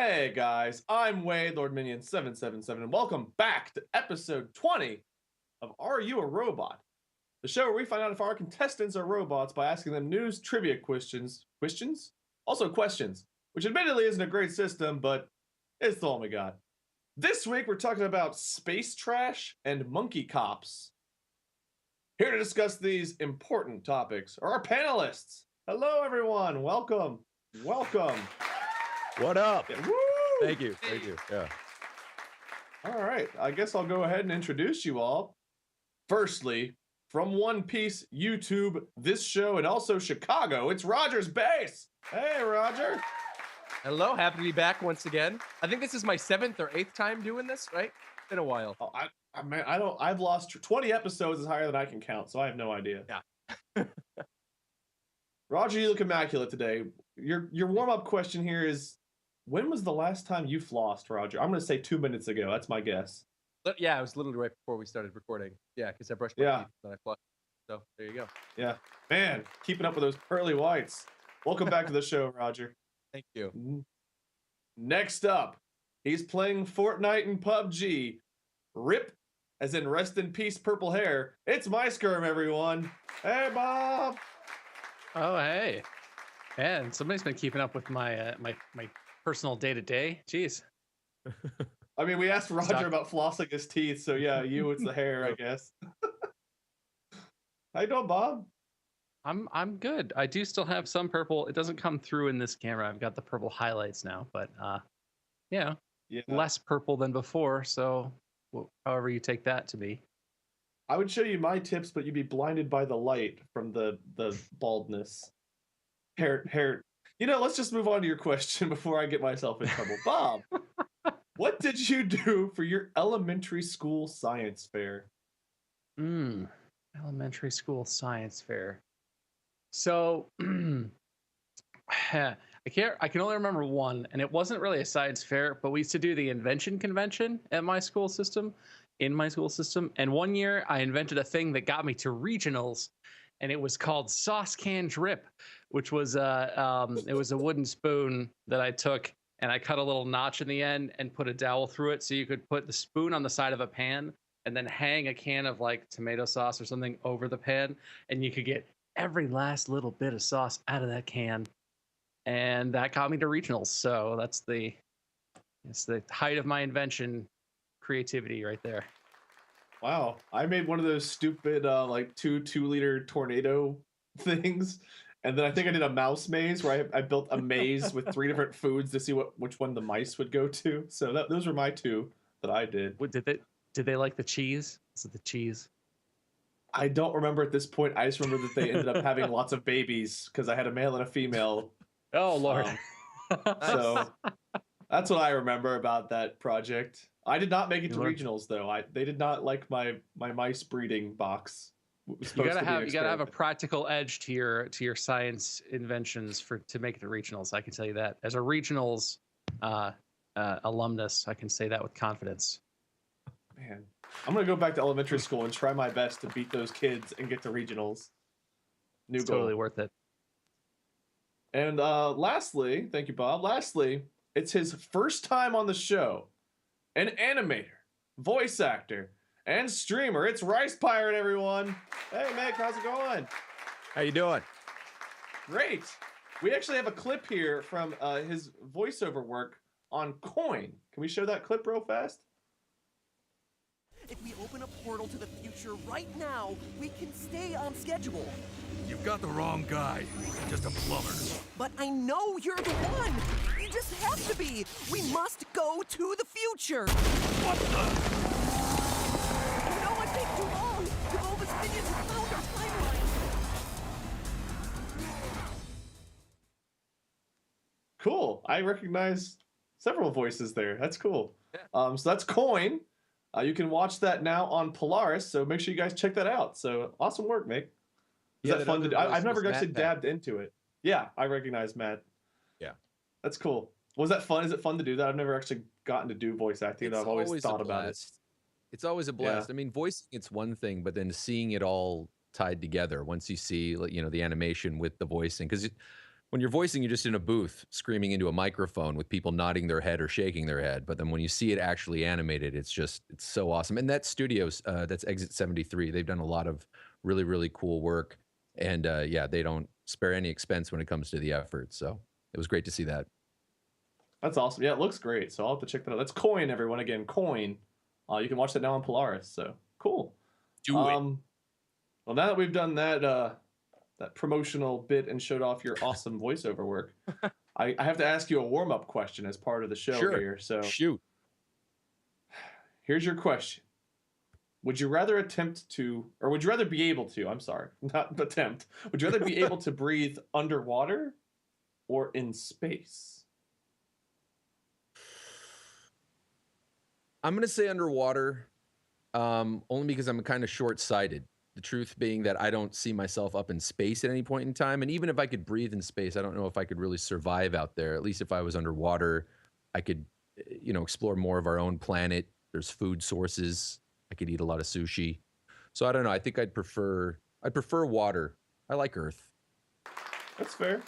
Hey guys, I'm Wade, LordMinion777, and welcome back to episode 20 of Are You a Robot? The show where we find out if our contestants are robots by asking them news trivia questions. Questions? Also questions, which admittedly isn't a great system, but it's the one we got. This week we're talking about space trash and monkey cops. Here to discuss these important topics are our panelists. Hello everyone, welcome. What up? Yeah, woo! Thank you. Yeah. All right, I guess I'll go ahead and introduce you all. Firstly, from One Piece, YouTube, this show, and also Chicago, it's RogersBase. Hey, Roger. Hello, happy to be back once again. I think this is my 7th or 8th time doing this, right? It's been a while. Oh, I've lost 20 episodes is higher than I can count, so I have no idea. Yeah. Roger, you look immaculate today. Your warm-up question here is, when was the last time you flossed, Roger? I'm going to say 2 minutes ago. That's my guess. But yeah, it was literally right before we started recording. Yeah, because I brushed my teeth and I flushed. So there you go. Yeah. Man, keeping up with those pearly whites. Welcome back to the show, Roger. Thank you. Next up, he's playing Fortnite and PUBG. RIP, as in rest in peace, purple hair. It's Muyskerm, everyone. Hey, Bob. Oh, hey. Man, somebody's been keeping up with my my personal day-to-day. Jeez. I mean, we asked Roger about flossing his teeth, so yeah, it's the hair, I guess. How you doing, Bob? I'm good. I do still have some purple. It doesn't come through in this camera. I've got the purple highlights now, but yeah, less purple than before. So however you take that to be. I would show you my tips, but you'd be blinded by the light from the baldness. Hair. You know, let's just move on to your question before I get myself in trouble. Bob, what did you do for your elementary school science fair? Elementary school science fair. So I can only remember one, and it wasn't really a science fair, but we used to do the invention convention in my school system. And one year I invented a thing that got me to regionals, and it was called Sauce Can Drip, which was it was a wooden spoon that I took and I cut a little notch in the end and put a dowel through it so you could put the spoon on the side of a pan and then hang a can of like tomato sauce or something over the pan, and you could get every last little bit of sauce out of that can. And that got me to regionals. So it's the height of my invention creativity right there. Wow, I made one of those stupid like 2-liter tornado things, and then I think I did a mouse maze where I built a maze with 3 different foods to see which one the mice would go to. So those were my 2 that I did. What, did they like the cheese? Is it the cheese? I don't remember at this point. I just remember that they ended up having lots of babies because I had a male and a female. Oh Lord. So that's what I remember about that project. I did not make it to regionals though. They did not like my mice breeding box. You gotta have a practical edge to your science inventions to make it to regionals. I can tell you that as a regionals alumnus, I can say that with confidence. Man, I'm gonna go back to elementary school and try my best to beat those kids and get to regionals. It's totally worth it. And lastly, thank you, Bob. Lastly, it's his first time on the show. An animator, voice actor, and streamer. It's RicePirate, everyone. Hey, Mick, how's it going? How you doing? Great. We actually have a clip here from his voiceover work on Coin. Can we show that clip real fast? If we open a portal to the future right now, we can stay on schedule. You've got the wrong guy. Just a plumber. But I know you're the one. You just have to be. We must go to the future. What the? You know what take too long? The bulbous minions have found our timeline. Cool. I recognize several voices there. That's cool. So that's Coin. You can watch that now on Polaris, so make sure you guys check that out. So awesome work, Mick. Is that fun to do? I've never actually dabbed into it. Yeah, I recognize Matt. Yeah. That's cool. Was that fun? Is it fun to do that? I've never actually gotten to do voice acting. I've always thought about it. It's always a blast. I mean, voicing, it's one thing, but then seeing it all tied together once you see, you know, the animation with the voicing, because When you're voicing, you're just in a booth screaming into a microphone with people nodding their head or shaking their head. But then when you see it actually animated, it's so awesome. And that studio's, that's Exit 73. They've done a lot of really, really cool work. And yeah, they don't spare any expense when it comes to the effort. So it was great to see that. That's awesome. Yeah, it looks great. So I'll have to check that out. That's Coin, everyone. Again, Coin. You can watch that now on Polaris. So cool. Do it. Well, now that we've done that that promotional bit and showed off your awesome voiceover work, I have to ask you a warm-up question as part of the show here. So shoot. Here's your question. Would you rather would you rather be able to, I'm sorry, not attempt, would you rather be able to breathe underwater or in space? I'm going to say underwater, only because I'm kind of short-sighted. The truth being that I don't see myself up in space at any point in time. And even if I could breathe in space, I don't know if I could really survive out there. At least if I was underwater, I could, explore more of our own planet. There's food sources. I could eat a lot of sushi. So I don't know. I think I'd prefer water. I like Earth. That's fair.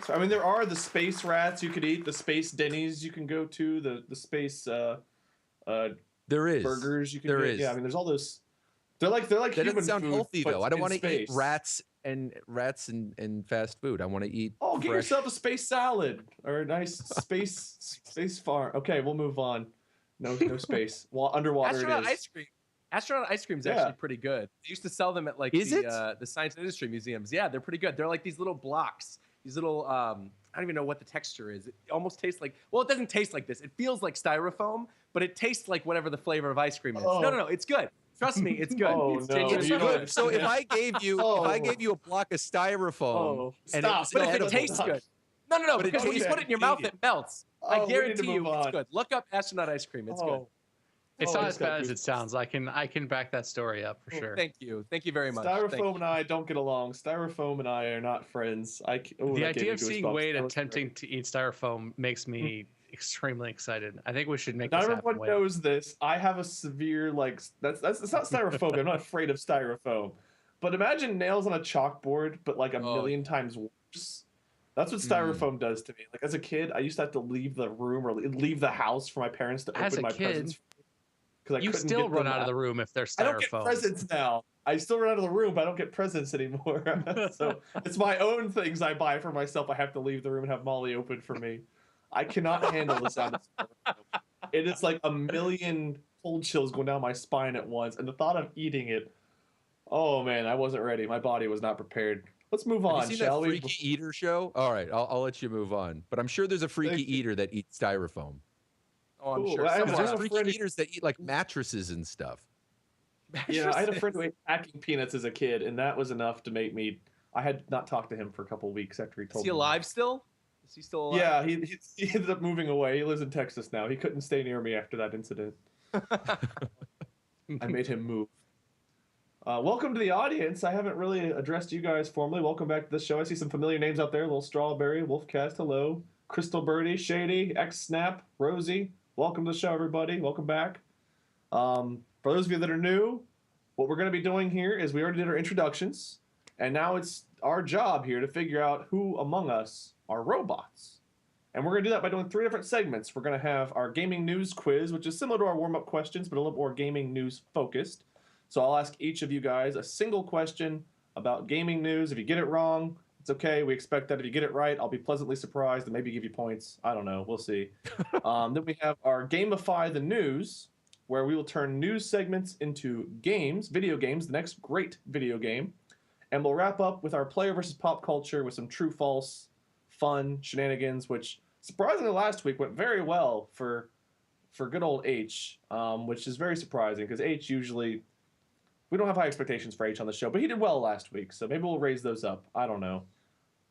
I mean, there are the space rats you could eat, the space Denny's you can go to, the space there is burgers you can there get. is. Yeah, I mean, there's all those. They're like that human doesn't sound food, healthy but though. I don't in want to eat space. rats and fast food. I want to eat. Oh, get fresh. yourself a space salad or a nice space farm. Okay, we'll move on. No space. Well, underwater Astronaut it is. ice cream. Astronaut ice cream is actually pretty good. They used to sell them at like the science and industry museums. Yeah, they're pretty good. They're like these little blocks. These little I don't even know what the texture is. It almost tastes like, well, it doesn't taste like this. It feels like styrofoam, but it tastes like whatever the flavor of ice cream is. Oh. No, it's good. Trust me, it's good. Oh, It's no, genuinely you good. don't- So if I gave you a block of styrofoam, and Stop. But if No, it no, tastes stop. good. No, But it because when you tastes put it in your mouth, convenient. it melts. Oh, I we need to guarantee you move it's on. good. Look up astronaut ice cream. It's good. It's Oh, not I as just got bad as it goosebumps. sounds. I can back that story up for sure. Thank you. Thank you very much. Thank Styrofoam you. and I don't get along. Styrofoam and I are not friends. The idea of seeing Wade That was attempting great. to eat styrofoam makes me extremely excited. I think we should make Not this happen. everyone Wade. knows this. I have a severe it's not styrophobia. I'm not afraid of styrofoam. But imagine nails on a chalkboard, but like a million times worse. That's what styrofoam does to me. Like as a kid, I used to have to leave the room or leave the house for my parents to As open a my kid, presents. Because You still run out of the room if they're styrofoam. I don't get presents now. I still run out of the room, but I don't get presents anymore. So it's my own things I buy for myself. I have to leave the room and have Molly open for me. I cannot handle the sound of styrofoam. It is like a million cold chills going down my spine at once, and the thought of eating it, oh man, I wasn't ready. My body was not prepared. Let's move on, Have you seen shall that we? Freaky Eater show? All right, I'll let you move on. But I'm sure there's a Freaky Eater that eats styrofoam. Oh, I'm Cool. sure. I have There's a Someone- Freaky friend- Eaters that eat like mattresses and stuff. Yeah, I had a friend who ate packing peanuts as a kid, and that was enough to make me. I had not talked to him for a couple of weeks after he told Is he me. alive still? Is he still alive? Yeah, he ended up moving away. He lives in Texas now. He couldn't stay near me after that incident. I made him move. Welcome to the audience. I haven't really addressed you guys formally. Welcome back to the show. I see some familiar names out there. Little Strawberry, Wolfcast, hello. Crystal Birdie, Shady, X Snap, Rosie. Welcome to the show, everybody. Welcome back. For those of you that are new, what we're going to be doing here is we already did our introductions, and now it's our job here to figure out who among us are robots. And we're going to do that by doing 3 different segments. We're going to have our gaming news quiz, which is similar to our warm-up questions, but a little more gaming news focused. So I'll ask each of you guys a single question about gaming news. If you get it wrong, it's okay. We expect that if you get it right, I'll be pleasantly surprised and maybe give you points. I don't know. We'll see. Then we have our Gamify the News, where we will turn news segments into games, video games, the next great video game. And we'll wrap up with our player versus pop culture with some true-false fun shenanigans, which surprisingly last week went very well for good old H, which is very surprising because H usually, we don't have high expectations for H on the show, but he did well last week, so maybe we'll raise those up. I don't know.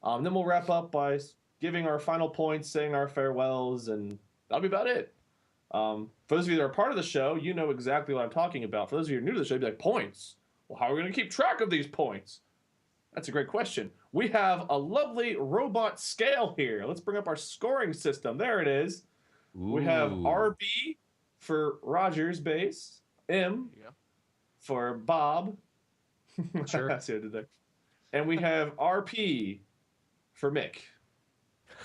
Then we'll wrap up by giving our final points, saying our farewells, and that'll be about it. For those of you that are part of the show, you know exactly what I'm talking about. For those of you who are new to the show, you'd be like, points? Well, how are we going to keep track of these points? That's a great question. We have a lovely robot scale here. Let's bring up our scoring system. There it is. We have Ooh. RB for RogersBase, M Yeah. for Bob. Sure. I see what I did there. And we have RP for Mick.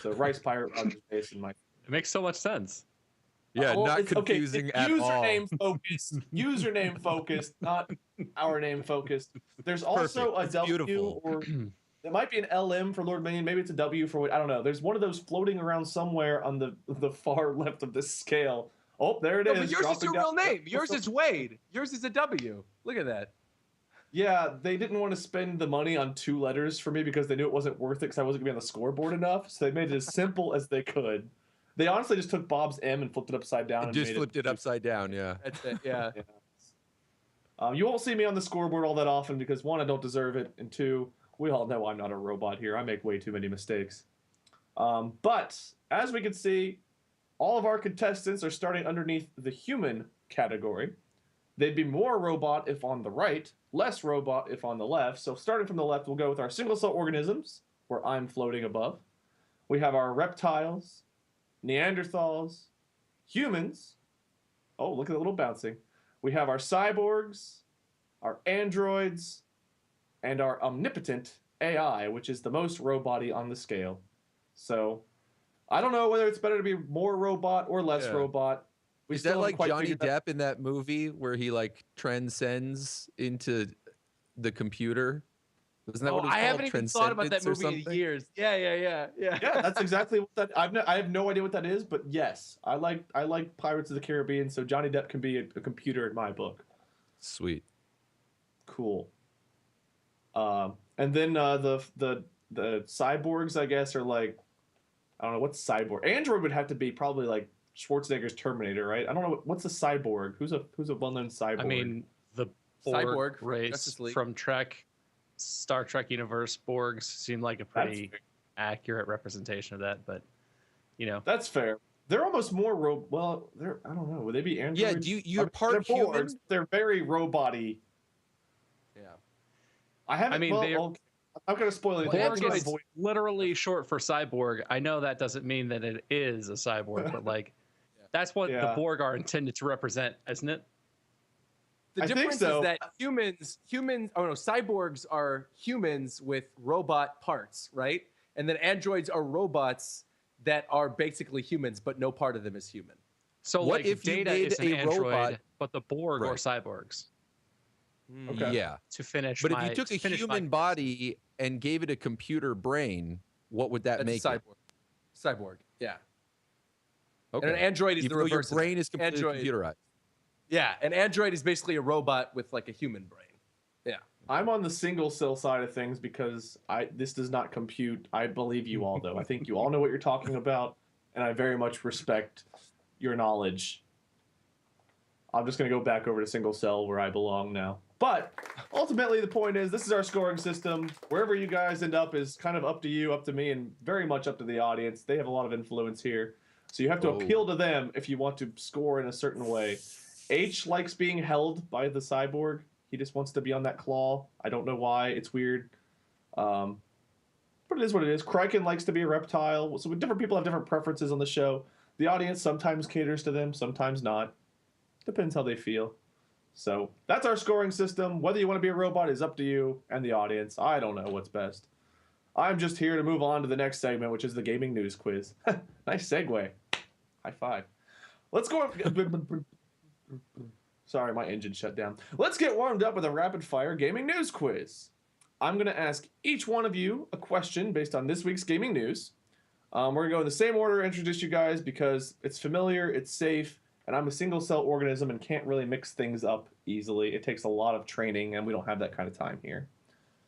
So RicePirate, RogersBase, and my. It makes so much sense. Yeah, not it's, confusing it's at all. username focused. Username focused, not our name focused. There's also Perfect. a It's W beautiful. or there might be an LM for Lord Minion. Maybe it's a W for I don't know. There's one of those floating around somewhere on the far left of this scale. Oh, there it is. But yours is your dropping real down. name. Yours is Wade. Yours is a W. Look at that. Yeah, they didn't want to spend the money on 2 letters for me because they knew it wasn't worth it because I wasn't going to be on the scoreboard enough. So they made it as simple as they could. They honestly just took Bob's M and flipped it upside down. It And just made flipped it upside down, yeah. That's it. Yeah. Yeah. You won't see me on the scoreboard all that often because 1, I don't deserve it, and 2, we all know I'm not a robot here. I make way too many mistakes. But as we can see, all of our contestants are starting underneath the human category. They'd be more robot if on the right, less robot if on the left. So starting from the left, we'll go with our single-cell organisms, where I'm floating above. We have our reptiles, Neanderthals, humans. Oh, look at the little bouncing. We have our cyborgs, our androids, and our omnipotent AI, which is the most robot-y on the scale. So I don't know whether it's better to be more robot or less robot. Is that like Johnny Depp in that movie where he like transcends into the computer? Isn't that what it's called? I haven't even thought about that movie in years. Yeah. Yeah, that's exactly what that. I have no idea what that is, but yes, I like Pirates of the Caribbean, so Johnny Depp can be a computer in my book. Sweet. Cool. And then the cyborgs, I guess, are like, I don't know what's cyborg. Android would have to be probably like Schwarzenegger's Terminator, right? I don't know what's a cyborg. Who's a well-known cyborg? I mean, the Borg race from Star Trek universe. Borgs seem like a pretty accurate representation of that, but you know, that's fair. They're almost more well, they're I don't know. Would they be androids? Yeah, you're part human. Borgs, they're very robot-y. Yeah. I'm not gonna spoil anything. Borg is literally short for cyborg. I know that doesn't mean that it is a cyborg, but like that's what the Borg are intended to represent, isn't it? The difference is that cyborgs are humans with robot parts, right? And then androids are robots that are basically humans, but no part of them is human. So what like if Data you made is an android, robot, but the Borg are cyborgs? Okay. Yeah. To finish, but if you took a human body and gave it a computer brain, what would that make cyborg. it? Cyborg. Yeah. Okay. And an android is the reverse. Your brain is completely computerized. Yeah, an android is basically a robot with like a human brain. Yeah. I'm on the single cell side of things because this does not compute. I believe you all, though. I think you all know what you're talking about, and I very much respect your knowledge. I'm just going to go back over to single cell where I belong now. But ultimately, the point is, this is our scoring system. Wherever you guys end up is kind of up to you, up to me, and very much up to the audience. They have a lot of influence here. So you have to appeal to them if you want to score in a certain way. H likes being held by the cyborg. He just wants to be on that claw. I don't know why. It's weird. But it is what it is. Kryken likes to be a reptile. So different people have different preferences on the show. The audience sometimes caters to them, sometimes not. Depends how they feel. So that's our scoring system. Whether you want to be a robot is up to you and the audience. I don't know what's best. I'm just here to move on to the next segment, which is the gaming news quiz. Nice segue. High five. Let's go. Sorry, my engine shut down. Let's get warmed up with a rapid-fire gaming news quiz. I'm going to ask each one of you a question based on this week's gaming news. We're going to go in the same order, introduce you guys because it's familiar, it's safe, and I'm a single-cell organism and can't really mix things up easily. It takes a lot of training, and we don't have that kind of time here.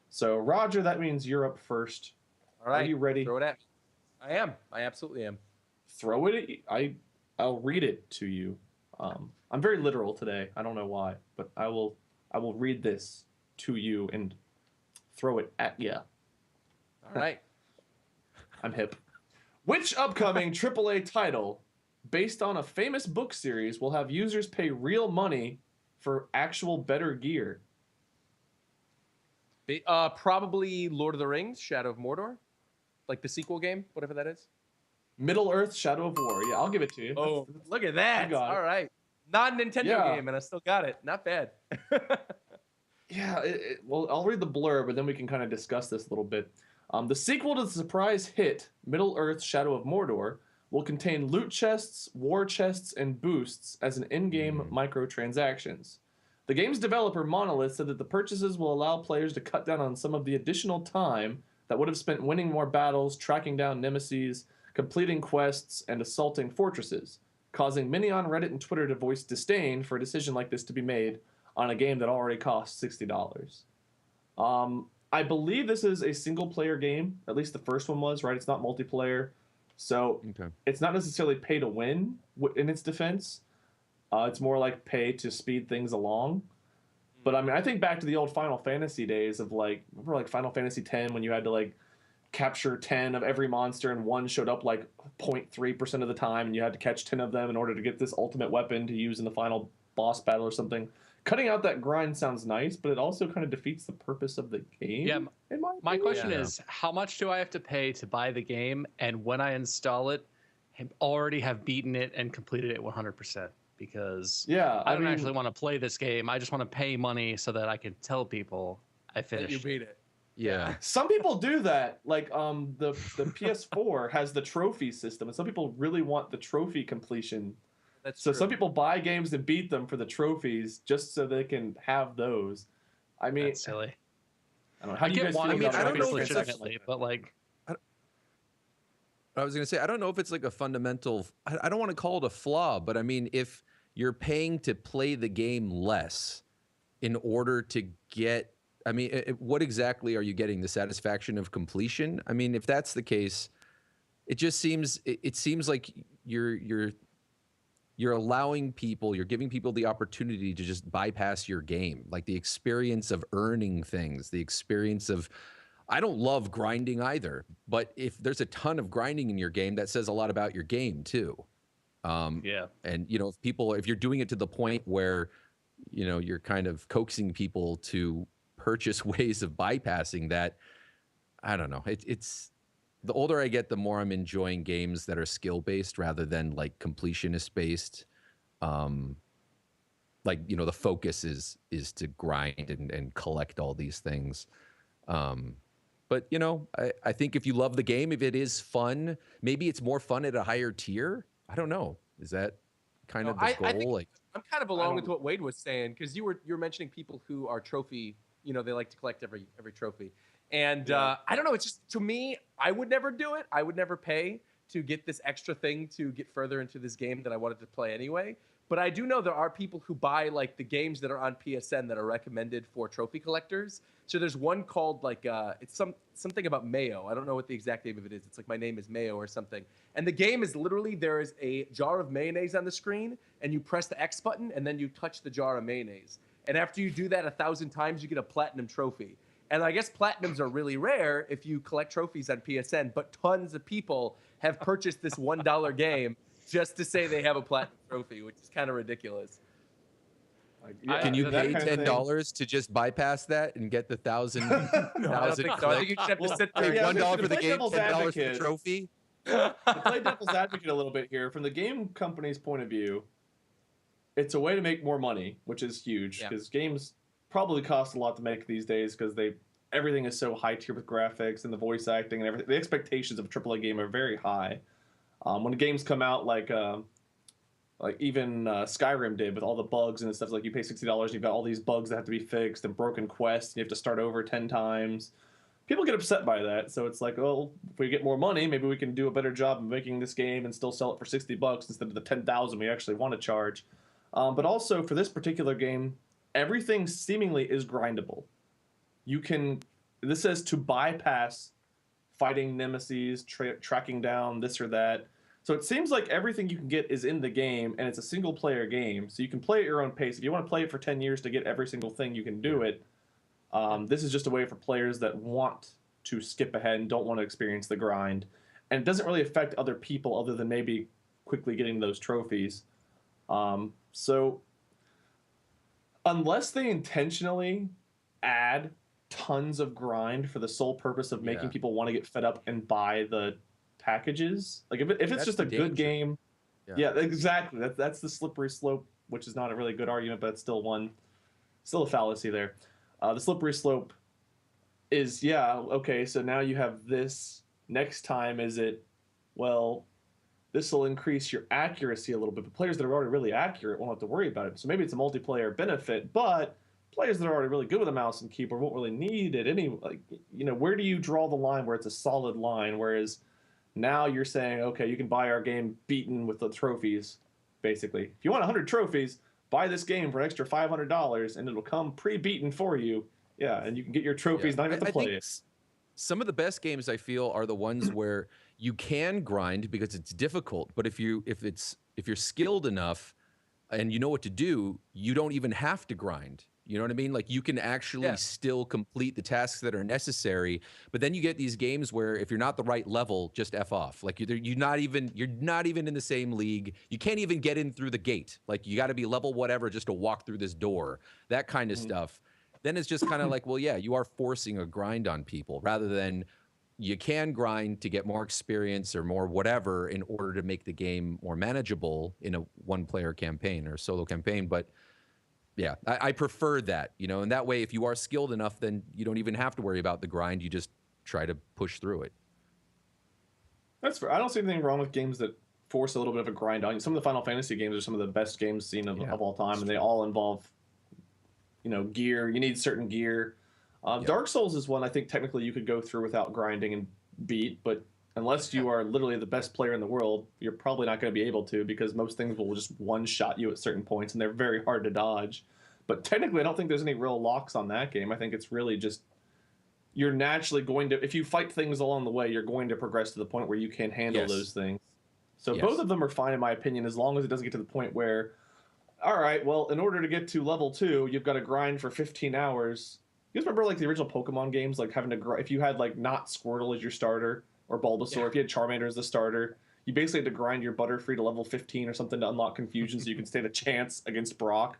So, Roger, that means you're up first. All right. Are you ready? Throw it at me. I am. I absolutely am. Throw it at I'll read it to you. I'm very literal today. I don't know why, but I will read this to you and throw it at you. All right. I'm hip. Which upcoming AAA title, based on a famous book series, will have users pay real money for actual better gear? Probably Lord of the Rings, Shadow of Mordor, like the sequel game, whatever that is. Middle-earth Shadow of War. Yeah, I'll give it to you. Oh, look at that. All right. Not a Nintendo game, and I still got it. Not bad. Yeah, well, I'll read the blurb, but then we can kind of discuss this a little bit. The sequel to the surprise hit, Middle-earth: Shadow of Mordor, will contain loot chests, war chests, and boosts as an in-game microtransactions. The game's developer, Monolith, said that the purchases will allow players to cut down on some of the additional time that would have spent winning more battles, tracking down nemesis, completing quests, and assaulting fortresses, causing many on Reddit and Twitter to voice disdain for a decision like this to be made on a game that already costs $60. I believe this is a single-player game. At least the first one was, right? It's not multiplayer. So it's not necessarily pay to win in its defense. It's more like pay to speed things along. But I mean, I think back to the old Final Fantasy days of like, remember like Final Fantasy X when you had to like capture 10 of every monster and one showed up like 0.3% of the time and you had to catch 10 of them in order to get this ultimate weapon to use in the final boss battle or something. Cutting out that grind sounds nice, but it also kind of defeats the purpose of the game. Yeah, my question is, how much do I have to pay to buy the game? And when I install it, I already have beaten it and completed it 100%. Because I don't actually want to play this game. I just want to pay money so that I can tell people I finished. You beat it. Yeah. Some people do that. Like the PS4 has the trophy system, and some people really want the trophy completion. That's so true. some people buy games and beat them for the trophies just so they can have those. I mean, that's silly. I don't know. How do you guys feel about I don't know if it's legitimately, but like. I was going to say, I don't know if it's like a fundamental, I don't want to call it a flaw, but I mean, if you're paying to play the game less in order to get, I mean, what exactly are you getting? The satisfaction of completion? I mean, if that's the case, it just seems, it seems like you're allowing people, you're giving people the opportunity to just bypass your game, like the experience of earning things, the experience of, I don't love grinding either, but if there's a ton of grinding in your game, that says a lot about your game too. Yeah. And, you know, if you're doing it to the point where, you know, you're kind of coaxing people to purchase ways of bypassing that, I don't know. It's the older I get, the more I'm enjoying games that are skill-based rather than like completionist-based. Like, you know, the focus is to grind and collect all these things. But, you know, I think if you love the game, if it is fun, maybe it's more fun at a higher tier. I don't know. Is that kind of the goal? I think I'm kind of along with what Wade was saying, because you were mentioning people who are trophy, you know, they like to collect every trophy. And I don't know, it's just, to me, I would never do it. I would never pay to get this extra thing to get further into this game that I wanted to play anyway. But I do know there are people who buy like the games that are on PSN that are recommended for trophy collectors. So there's one called like it's something about mayo. I don't know what the exact name of it is. It's like My Name is Mayo or something. And the game is literally, there is a jar of mayonnaise on the screen and you press the X button and then you touch the jar of mayonnaise. And after you do that 1,000 times, you get a platinum trophy. And I guess platinums are really rare if you collect trophies on PSN, but tons of people have purchased this $1 game just to say they have a platinum trophy, which is kind of ridiculous. Can you pay $10 to just bypass that and get the 1,000? No, I don't think so. I think you just have to sit there. $1 for the game, $10 for the trophy. To play devil's advocate a little bit here, from the game company's point of view, it's a way to make more money, which is huge because games probably cost a lot to make these days because everything is so high tier with graphics and the voice acting and everything. The expectations of a AAA game are very high. When games come out like even Skyrim did with all the bugs and stuff, like you pay $60 and you've got all these bugs that have to be fixed and broken quests and you have to start over 10 times. People get upset by that, so it's like, well, if we get more money, maybe we can do a better job of making this game and still sell it for $60 instead of the $10,000 we actually want to charge. But also for this particular game, everything seemingly is grindable. This says to bypass fighting nemesis, tracking down this or that. So it seems like everything you can get is in the game, and it's a single-player game, so you can play at your own pace. If you want to play it for 10 years to get every single thing, you can do it. This is just a way for players that want to skip ahead and don't want to experience the grind. And it doesn't really affect other people other than maybe quickly getting those trophies. So unless they intentionally add tons of grind for the sole purpose of making people want to get fed up and buy the packages, like if it's just a good game, exactly. That's the slippery slope, which is not a really good argument, but it's still a fallacy there. The slippery slope is, yeah, okay, so now you have this. Next time, is it, well, this will increase your accuracy a little bit. But players that are already really accurate won't have to worry about it. So maybe it's a multiplayer benefit, but players that are already really good with a mouse and keyboard won't really need it. Where do you draw the line where it's a solid line? Whereas now you're saying, okay, you can buy our game beaten with the trophies, basically. If you want 100 trophies, buy this game for an extra $500 and it'll come pre-beaten for you. Yeah, and you can get your trophies, not even have to play it. Some of the best games I feel are the ones where you can grind because it's difficult, but if you're skilled enough and you know what to do, you don't even have to grind. You know what I mean? Like you can actually still complete the tasks that are necessary. But then you get these games where if you're not the right level, just F off. Like you're not even in the same league. You can't even get in through the gate. Like you got to be level whatever just to walk through this door. That kind of stuff. Then it's just kind of like, well, yeah, you are forcing a grind on people rather than you can grind to get more experience or more whatever in order to make the game more manageable in a one-player campaign or solo campaign. But yeah, I prefer that, and that way, if you are skilled enough, then you don't even have to worry about the grind. You just try to push through it. That's fair. I don't see anything wrong with games that force a little bit of a grind on you. Some of the Final Fantasy games are some of the best games seen of all time, and they all involve gear. You need certain gear. Dark Souls is one I think technically you could go through without grinding and beat, but unless you are literally the best player in the world, you're probably not going to be able to, because most things will just one-shot you at certain points, and they're very hard to dodge. But technically, I don't think there's any real locks on that game. I think it's really just you're naturally going to, if you fight things along the way, you're going to progress to the point where you can handle those things. So both of them are fine, in my opinion, as long as it doesn't get to the point where, all right, well, in order to get to level 2, you've got to grind for 15 hours. You guys remember like the original Pokemon games, like having to grind, if you had like not Squirtle as your starter or Bulbasaur, if you had Charmander as the starter, you basically had to grind your Butterfree to level 15 or something to unlock Confusion so you can stand a chance against Brock.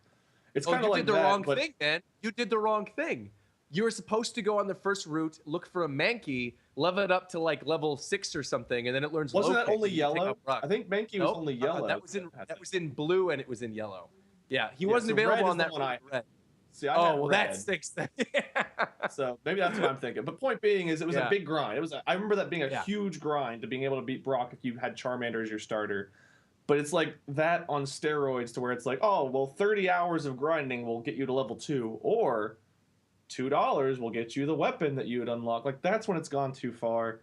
It's kind of like that. You did the wrong thing, man. You did the wrong thing. You were supposed to go on the first route, look for a Mankey, level it up to like level 6 or something, and then it learns. Wasn't that only yellow? I think Mankey was only yellow. That was in blue, and it was in yellow. Yeah, he wasn't available on that one. Red. See, well, that sticks. So maybe that's what I'm thinking. But point being is, it was a big grind. I remember that being a huge grind to being able to beat Brock if you had Charmander as your starter. But it's like that on steroids, to where it's like, oh, well, 30 hours of grinding will get you to level 2, or $2 will get you the weapon that you would unlock. Like, that's when it's gone too far.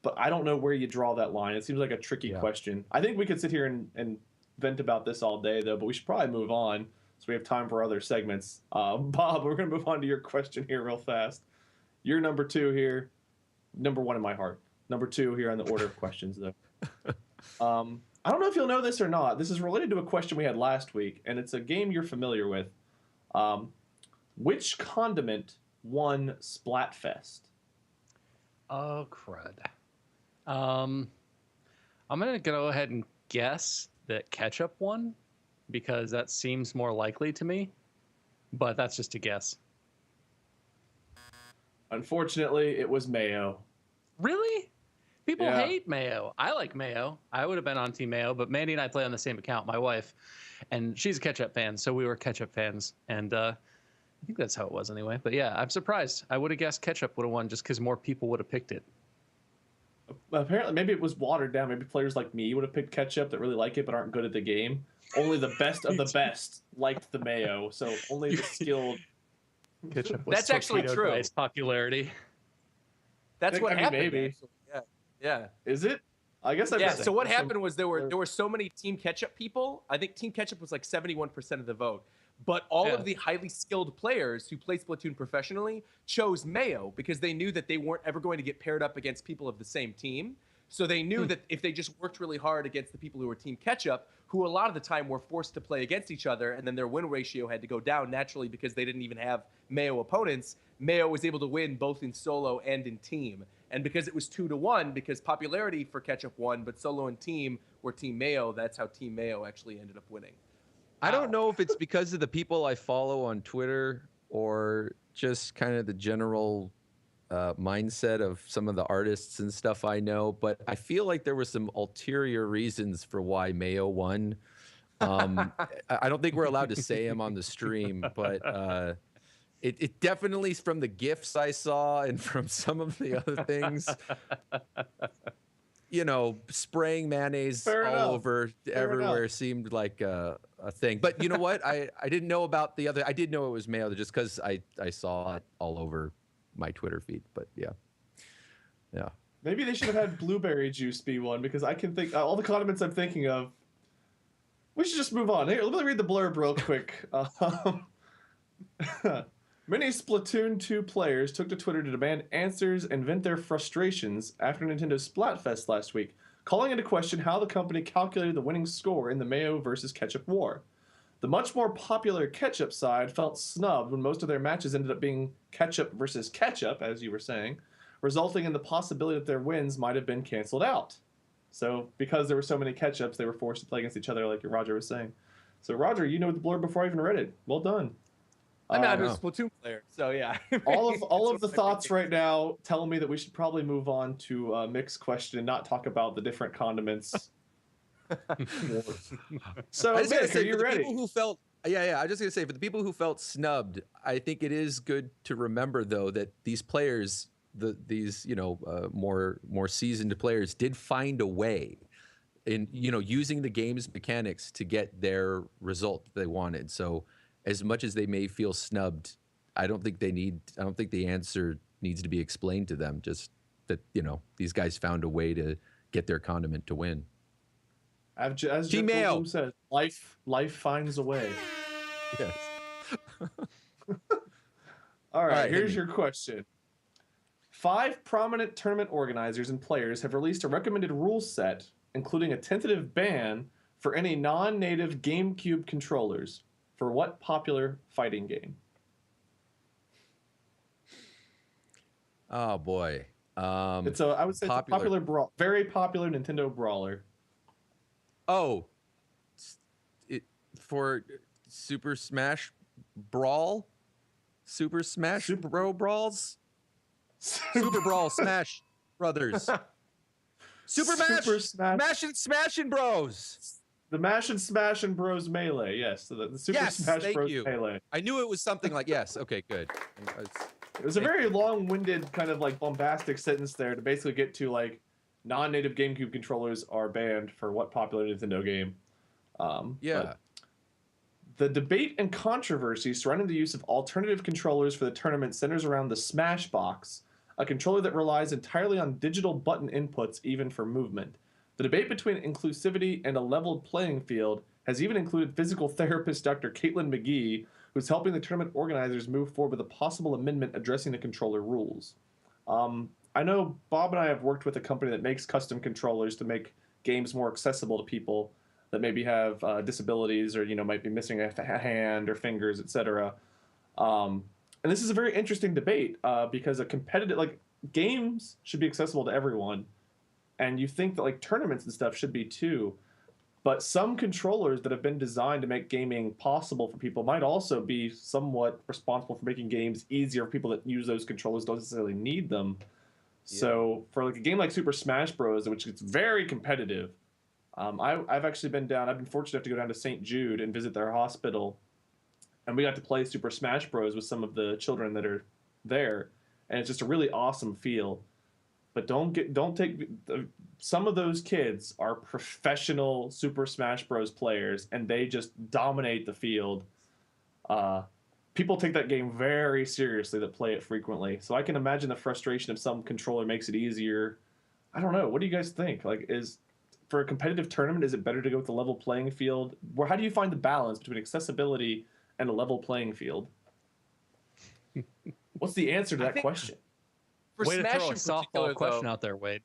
But I don't know where you draw that line. It seems like a tricky question. I think we could sit here and vent about this all day, though, but we should probably move on so we have time for other segments. Bob, we're going to move on to your question here real fast. You're number 2 here. Number 1 in my heart. Number 2 here on the order of questions, though. I don't know if you'll know this or not. This is related to a question we had last week, and it's a game you're familiar with. Which condiment won Splatfest? Oh, crud. I'm going to go ahead and guess that ketchup won, because that seems more likely to me, but that's just a guess. Unfortunately, it was mayo. Really? People hate mayo. I like mayo. I would have been on Team Mayo, but Mandy and I play on the same account, my wife, and she's a ketchup fan, so we were ketchup fans, and I think that's how it was anyway. But yeah, I'm surprised. I would have guessed ketchup would have won just because more people would have picked it. Apparently, maybe it was watered down. Maybe players like me would have picked ketchup that really like it but aren't good at the game. Only the best of the best liked the mayo, so only the skilled. Ketchup was That's actually true. Its popularity. That's what happened. Maybe. Yeah. Is it? I guess So what happened was there were so many Team Ketchup people. I think Team Ketchup was like 71% of the vote. But all of the highly skilled players who play Splatoon professionally chose Mayo because they knew that they weren't ever going to get paired up against people of the same team. So they knew that if they just worked really hard against the people who were Team Ketchup, who a lot of the time were forced to play against each other, and then their win ratio had to go down naturally because they didn't even have Mayo opponents, Mayo was able to win both in solo and in team. And because it was 2-1, because popularity for Ketchup won, but solo and team were Team Mayo, that's how Team Mayo actually ended up winning. I don't know if it's because of the people I follow on Twitter or just kind of the general mindset of some of the artists and stuff I know, but I feel like there were some ulterior reasons for why Mayo won. I don't think we're allowed to say them on the stream, but It definitely from the GIFs I saw and from some of the other things, spraying mayonnaise over everywhere seemed like a thing. But you know what? I didn't know about the other. I did know it was mayo just because I saw it all over my Twitter feed. But yeah. Maybe they should have had blueberry juice be one, because I can think all the condiments I'm thinking of. We should just move on. Here, let me read the blurb real quick. Many Splatoon 2 players took to Twitter to demand answers and vent their frustrations after Nintendo's Splatfest last week, calling into question how the company calculated the winning score in the mayo versus ketchup war. The much more popular ketchup side felt snubbed when most of their matches ended up being ketchup versus ketchup, as you were saying, resulting in the possibility that their wins might have been canceled out. So, because there were so many ketchups, they were forced to play against each other, like Roger was saying. So, Roger, you know the blurb before I even read it. Well done. I'm a Splatoon player, so yeah. all of the thoughts right now tell me that we should probably move on to Mick's question and not talk about the different condiments. So, Mick, are you ready? People who felt, I was just gonna say, for the people who felt snubbed, I think it is good to remember though that these players, these more seasoned players, did find a way in using the game's mechanics to get their result that they wanted. So, as much as they may feel snubbed, I don't think the answer needs to be explained to them. Just that, these guys found a way to get their condiment to win. As Jeff Goldblum says, life finds a way. Yes. All right, here's your question. 5 prominent tournament organizers and players have released a recommended rule set, including a tentative ban for any non-native GameCube controllers. For what popular fighting game? Oh boy, I would say it's a popular very popular Nintendo brawler. Oh, for Super Smash Brawl, Super Smash Bro Brawls, Super Brawl Smash Brothers, Super Smash, Smashing Bros. The Mash and Smash and Bros Melee, yes. The Super Smash Bros Melee. I knew it was something like, yes, okay, good. It was a very long-winded kind of like bombastic sentence there to basically get to like non-native GameCube controllers are banned for what popular Nintendo game. The debate and controversy surrounding the use of alternative controllers for the tournament centers around the Smash Box, a controller that relies entirely on digital button inputs even for movement. The debate between inclusivity and a leveled playing field has even included physical therapist Dr. Caitlin McGee, who's helping the tournament organizers move forward with a possible amendment addressing the controller rules. I know Bob and I have worked with a company that makes custom controllers to make games more accessible to people that maybe have disabilities or might be missing a hand or fingers, etc. And this is a very interesting debate because a competitive games should be accessible to everyone. And you think that tournaments and stuff should be too. But some controllers that have been designed to make gaming possible for people might also be somewhat responsible for making games easier for people that use those controllers, don't necessarily need them. Yeah. So for a game like Super Smash Bros., which is very competitive, I've actually been fortunate enough to go down to St. Jude and visit their hospital. And we got to play Super Smash Bros. With some of the children that are there. And it's just a really awesome feel. But some of those kids are professional Super Smash Bros. Players, and they just dominate the field. People take that game very seriously that play it frequently. So I can imagine the frustration if some controller makes it easier. I don't know. What do you guys think? For a competitive tournament, is it better to go with the level playing field? How do you find the balance between accessibility and a level playing field? What's the answer to that question? Way to throw a softball question out there, Wade.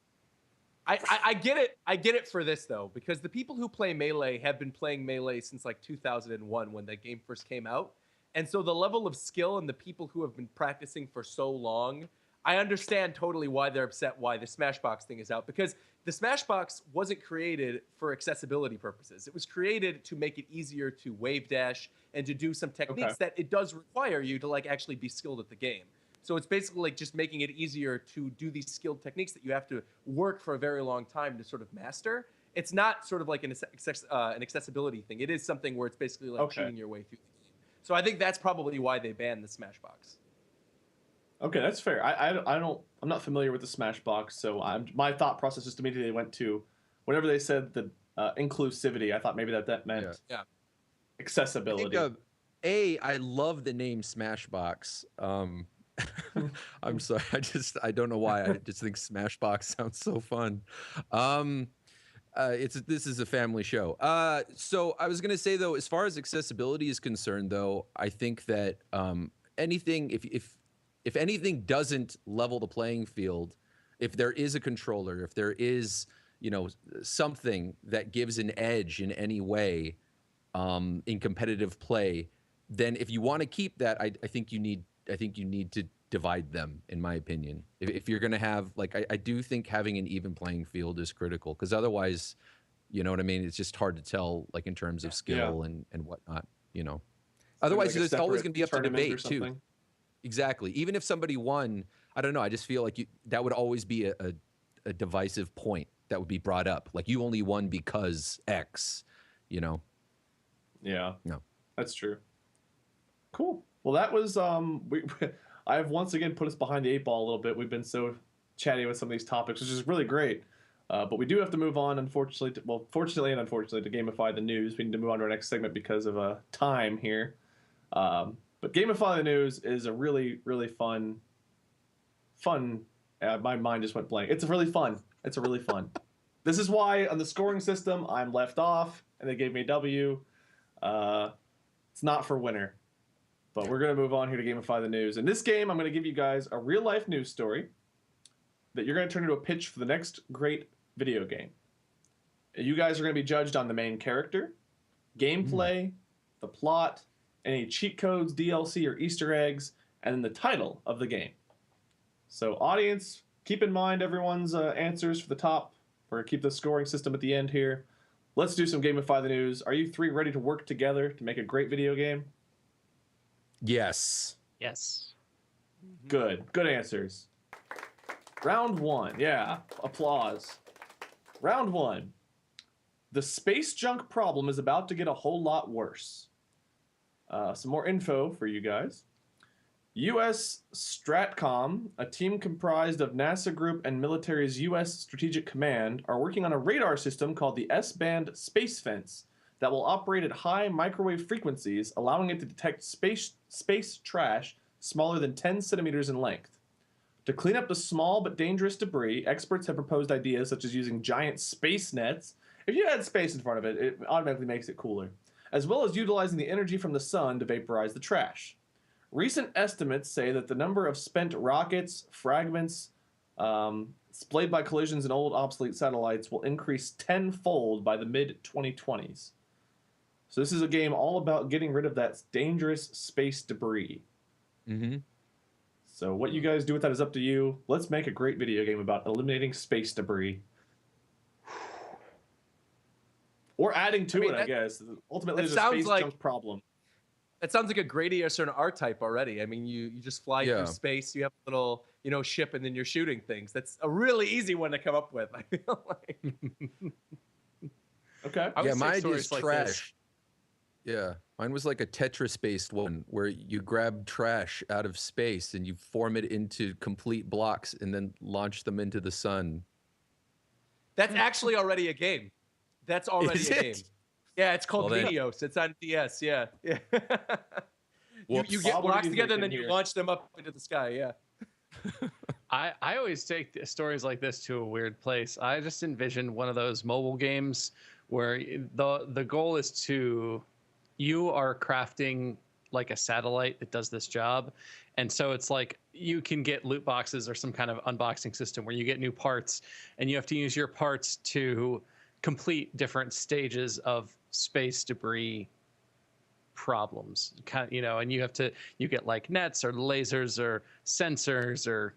I get it. I get it for this though, because the people who play Melee have been playing Melee since 2001 when that game first came out, and so the level of skill and the people who have been practicing for so long, I understand totally why they're upset why the Smashbox thing is out, because the Smashbox wasn't created for accessibility purposes. It was created to make it easier to wave dash and to do some techniques that it does require you to actually be skilled at the game. So it's basically just making it easier to do these skilled techniques that you have to work for a very long time to sort of master. It's not sort of like an accessibility thing. It is something where it's basically cheating your way through the game. So I think that's probably why they banned the Smashbox. Okay, that's fair. I'm not familiar with the Smashbox, so my thought process just immediately went to whenever they said the inclusivity. I thought maybe that meant accessibility. I think, I love the name Smashbox. I'm sorry, I don't know why. I just think Smashbox sounds so fun. This is a family show. So I was gonna say though, as far as accessibility is concerned, though, I think that anything, if anything doesn't level the playing field, if there is a controller, if there is, something that gives an edge in any way in competitive play, then if you want to keep that, I think you need to divide them, in my opinion. If you're going to have, I do think having an even playing field is critical, because otherwise, you know what I mean? It's just hard to tell, like, in terms of skill and whatnot, Otherwise, there's always going to be up to debate, too. Exactly. Even if somebody won, I don't know, I just feel like that would always be a divisive point that would be brought up. Like, you only won because X, Yeah. No. That's true. Cool. Well, that was I have once again put us behind the 8 ball a little bit. We've been so chatty with some of these topics, which is really great. But we do have to move on, unfortunately. Fortunately and unfortunately, to gamify the news. We need to move on to our next segment because of time here. But gamify the news is a really, really fun. My mind just went blank. It's really fun. This is why on the scoring system I'm left off, and they gave me a W. It's not for winner. But we're going to move on here to gamify the news. In this game, I'm going to give you guys a real-life news story that you're going to turn into a pitch for the next great video game. You guys are going to be judged on the main character, gameplay, the plot, any cheat codes, DLC, or Easter eggs, and then the title of the game. So, audience, keep in mind everyone's answers for the top. We're going to keep the scoring system at the end here. Let's do some gamify the news. Are you three ready to work together to make a great video game? Yes. Good answers. Round 1. Yeah. Applause. Round 1. The space junk problem is about to get a whole lot worse. Some more info for you guys. U.S. Stratcom, a team comprised of NASA Group and military's U.S. Strategic Command, are working on a radar system called the S-band Space Fence that will operate at high microwave frequencies, allowing it to detect space trash smaller than 10 centimeters in length. To clean up the small but dangerous debris, experts have proposed ideas such as using giant space nets. If you had space in front of it, it automatically makes it cooler, as well as utilizing the energy from the sun to vaporize the trash. Recent estimates say that the number of spent rockets, fragments, splayed by collisions and old obsolete satellites will increase tenfold by the mid-2020s. So this is a game all about getting rid of that dangerous space debris. Mm-hmm. So what you guys do with that is up to you. Let's make a great video game about eliminating space debris. Or adding to it, I guess. Ultimately, there's a space junk problem. That sounds like a Gradius or an R-Type already. I mean, you just fly through space, you have a little, ship, and then you're shooting things. That's a really easy one to come up with, I feel like. Okay. Mine is trash. Yeah, mine was like a Tetris-based one where you grab trash out of space and you form it into complete blocks and then launch them into the sun. That's actually already a game. That's already a game. Yeah, it's called Videos. It's on DS. Yeah. You get blocks together and then you launch them up into the sky. Yeah. I always take stories like this to a weird place. I just envision one of those mobile games where the goal is you are crafting like a satellite that does this job. And so it's like you can get loot boxes or some kind of unboxing system where you get new parts and you have to use your parts to complete different stages of space debris problems, and you get like nets or lasers or sensors or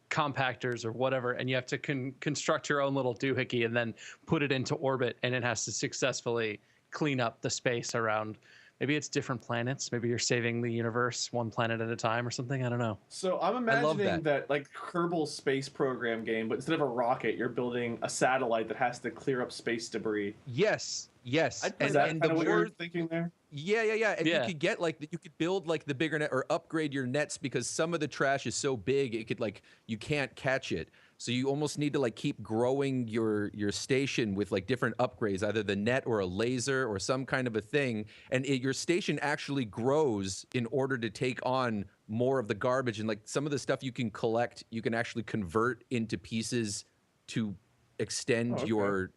compactors or whatever, and you have to construct your own little doohickey and then put it into orbit, and it has to successfully clean up the space around Maybe it's different planets. Maybe you're saving the universe one planet at a time or something. I don't know. So I'm imagining that like Kerbal Space Program game, but instead of a rocket, you're building a satellite that has to clear up space debris. Yes. Is that kind of what you're thinking there? Yeah. And you could get you could build like the bigger net or upgrade your nets because some of the trash is so big it could you can't catch it. So you almost need to like keep growing your station with like different upgrades, either the net or a laser or some kind of a thing. And your station actually grows in order to take on more of the garbage. And like some of the stuff you can collect, you can actually convert into pieces to extend your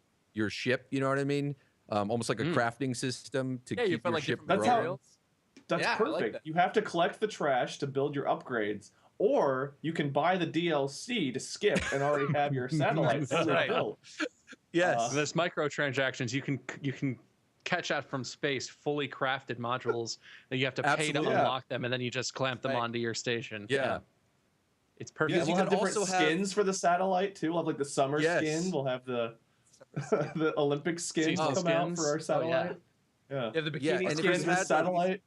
ship. You know what I mean? Almost like a crafting system to keep your ship growing. That's perfect. Like you have to collect the trash to build your upgrades. Or you can buy the DLC to skip and already have your satellites built. Yes, there's microtransactions. You can catch out from space fully crafted modules that you have to pay to unlock them, and then you just clamp them onto your station. Yeah. It's perfect. Yeah, we'll have different skins for the satellite too. We'll have like the summer skin. We'll have the the Olympic skins come out for our satellite. Yeah, the bikini skins for the satellite.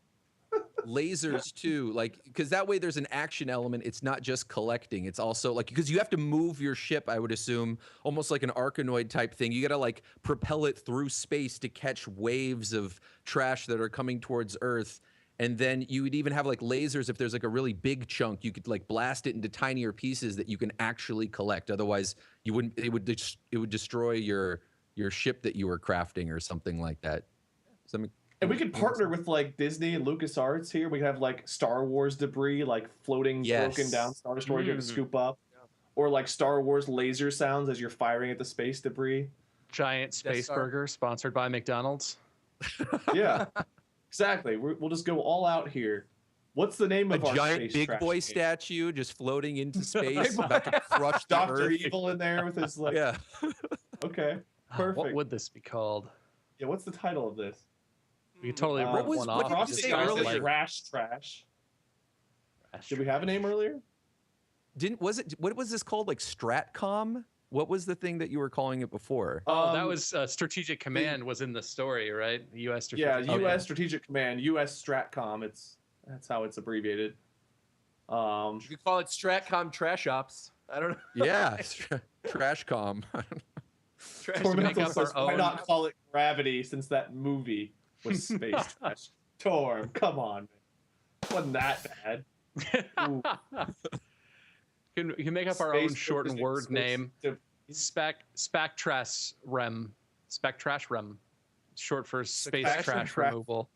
Lasers too, like because that way there's an action element. It's not just collecting, it's also like because you have to move your ship, I would assume, almost like an Arkanoid type thing. You gotta like propel it through space to catch waves of trash that are coming towards Earth. And then you would even have like lasers. If there's like a really big chunk, you could like blast it into tinier pieces that you can actually collect. Otherwise you wouldn't, it would destroy your ship that you were crafting or something like that. And we could partner with like Disney and LucasArts here. We could have like Star Wars debris, like floating, broken down Star Destroyers you have to scoop up, or like Star Wars laser sounds as you're firing at the space debris. Giant space burger sponsored by McDonald's. Yeah, exactly. We'll just go all out here. What's the name of our giant space big boy statue just floating into space, about to crush the Dr. Earth. Evil in there with his like. Yeah. Okay. Perfect. What would this be called? Yeah. What's the title of this? We could totally rip one off. What did you say earlier? Trash. Did we have a name earlier? What was this called? Like Stratcom? What was the thing that you were calling it before? Oh, that was Strategic Command was in the story, right? U.S. Strategic U.S. Strategic Command, U.S. Stratcom. That's how it's abbreviated. You could call it Stratcom Trash Ops. I don't know. Yeah, Trashcom. Tormental says, why not call it Gravity since that movie was space trash? Torm, come on, man. Wasn't that bad. You can make up our own shortened word name. Spectrash Rem. Spectrash Rem. Short for space trash removal.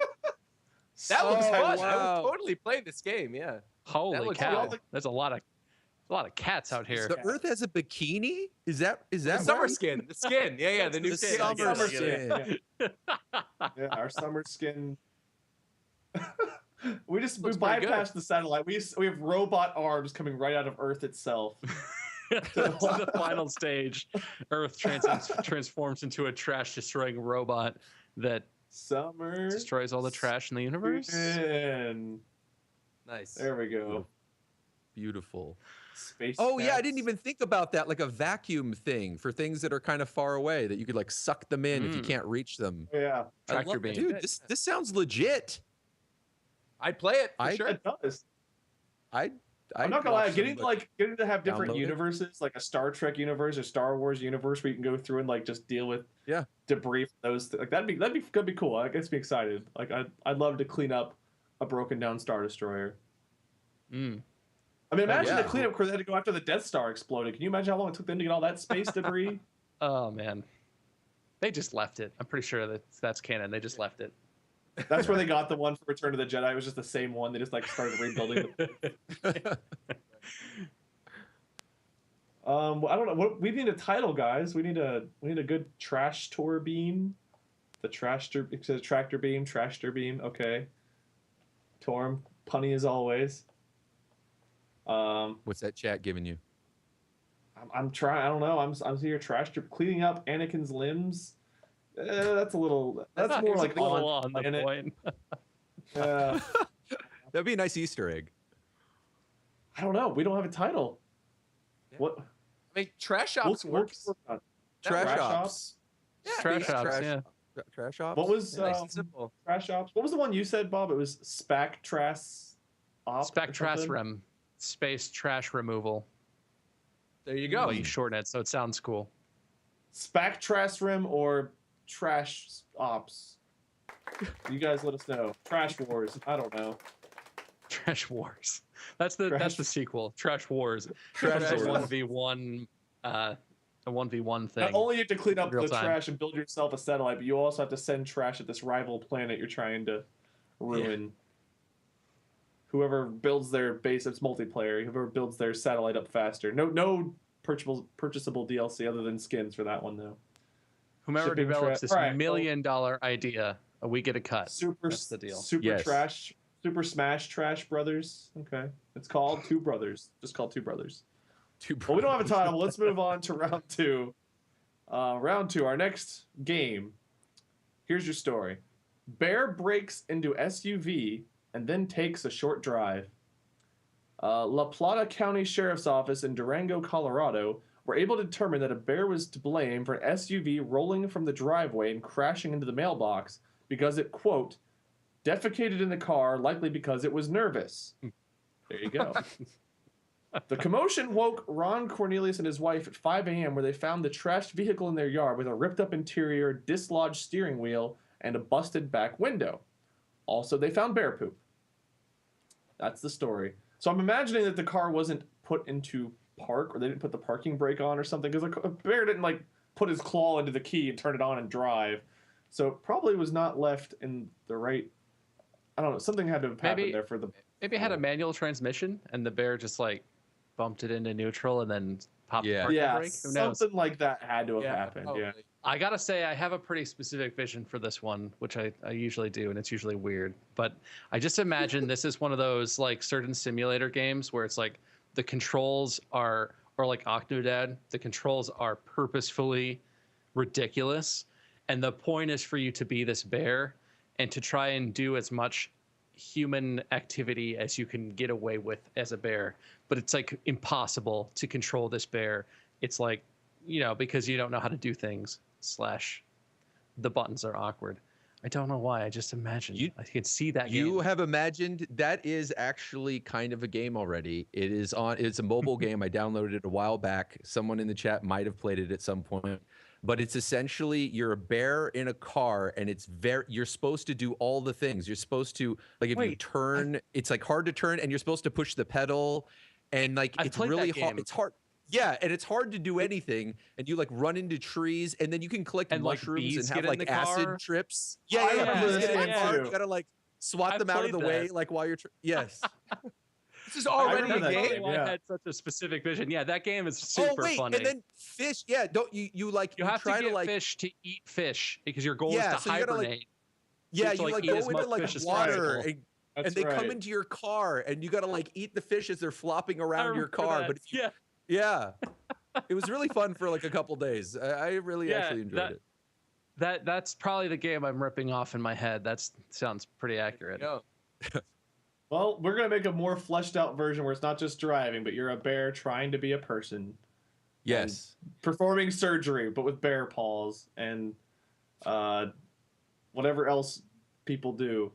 That looks fun. I would totally play this game. Yeah. Holy cow! There's a lot of cats out here. The Earth has a bikini? Is that summer skin? The skin. Yeah. The new skin. Summer skin. Yeah, our summer skin. we bypassed the satellite. We have robot arms coming right out of Earth itself. That's the final stage. Earth transforms into a trash-destroying robot that destroys all the trash in the universe. Nice. There we go. Beautiful. Space. Oh yeah, I didn't even think about that. Like a vacuum thing for things that are kind of far away that you could like suck them in if you can't reach them. Yeah. Tractor beam. Dude, this sounds legit. I'd play it for sure. It does. I'm not gonna lie, getting to have different universes, like a Star Trek universe or Star Wars universe, where you can go through and like just deal with debris from those. Like that'd be cool. I guess be excited. Like I'd love to clean up a broken down Star Destroyer. I mean, imagine the cleanup crew that had to go after the Death Star exploded. Can you imagine how long it took them to get all that space debris? Oh man, they just left it. I'm pretty sure that's canon. They just left it. That's where they got the one for Return of the Jedi. It was just the same one. They just like started rebuilding it. I don't know. What we need a title, guys. We need a good trash tour beam. It says tractor beam, trashtor beam. Okay. Torm, punny as always. What's that chat giving you? I'm trying. I don't know. I'm here cleaning up Anakin's limbs. That's a little. That's more like on the point. That'd be a nice Easter egg. I don't know. We don't have a title. Yeah. What? I mean, Trash Ops works. Trash Ops. Yeah, Trash Ops. Yeah. Trash ops. What was Nice and simple. trash ops? What was the one you said, Bob? It was Spactras op. Spectrasrem, space trash removal. There you go. But you shorten it so it sounds cool. Spactrasrem or trash ops. You guys let us know. Trash wars. I don't know. Trash Wars. That's the sequel. Trash Wars. Trash Trash Wars. 1v1 a 1v1 thing. Not only you have to clean up Real the time. trash and build yourself a satellite, but you also have to send trash at this rival planet you're trying to ruin. Whoever builds their base, it's multiplayer. Whoever builds their satellite up faster. No purchasable DLC other than skins for that one though. Whomever Shipping develops this Alright, $1 million idea, we get a cut. That's the deal. Super Trash, Super Smash Trash Brothers. Okay, it's called Two Brothers. Just called Two Brothers. Well, we don't have a title. Let's move on to round two. Round two, our next game. Here's your story. Bear breaks into SUV and then takes a short drive. La Plata County Sheriff's Office in Durango, Colorado, were able to determine that a bear was to blame for an SUV rolling from the driveway and crashing into the mailbox because it, quote, defecated in the car, likely because it was nervous. There you go. The commotion woke Ron Cornelius and his wife at 5 a.m. where they found the trashed vehicle in their yard with a ripped-up interior, dislodged steering wheel, and a busted back window. Also, they found bear poop. That's the story. So I'm imagining that the car wasn't put into park, or they didn't put the parking brake on or something, because a bear didn't, like, put his claw into the key and turn it on and drive. So it probably was not left in the right... I don't know. Something had to have happened there for the... Maybe it had a manual transmission, and the bear just, like, bumped it into neutral and then popped the parking brake. Who knows? Something like that had to have happened. Totally. Yeah. I gotta say, I have a pretty specific vision for this one, which I usually do, and it's usually weird. But I just imagine this is one of those, like, certain simulator games where it's like the controls are, or like Octodad, the controls are purposefully ridiculous. And the point is for you to be this bear and to try and do as much human activity as you can get away with as a bear. But it's like impossible to control this bear. It's like, you know, because you don't know how to do things, / the buttons are awkward. I don't know why. I just imagined. I could see that game. You have imagined that is actually kind of a game already. It's a mobile game. I downloaded it a while back. Someone in the chat might have played it at some point. But it's essentially you're a bear in a car, and you're supposed to do all the things. You're supposed to, like, if you turn, it's like hard to turn, and you're supposed to push the pedal, and like it's really hard. It's hard. Yeah, and it's hard to do anything, and you like run into trees, and then you can collect mushrooms and have like acid trips. Yeah, you gotta like swat them out of the way, like while you're. Yes. This is already a game. I had such a specific vision. Yeah, that game is super funny. And then fish. Yeah, don't you like you have try to get like fish to eat fish because your goal is to so hibernate. You like go into like water and they come into your car, and you gotta like eat the fish as they're flopping around your car. But if you, it was really fun for like a couple days. I really actually enjoyed it. That's probably the game I'm ripping off in my head. That sounds pretty accurate. Well, we're going to make a more fleshed out version where it's not just driving, but you're a bear trying to be a person. Yes. Performing surgery, but with bear paws and whatever else people do.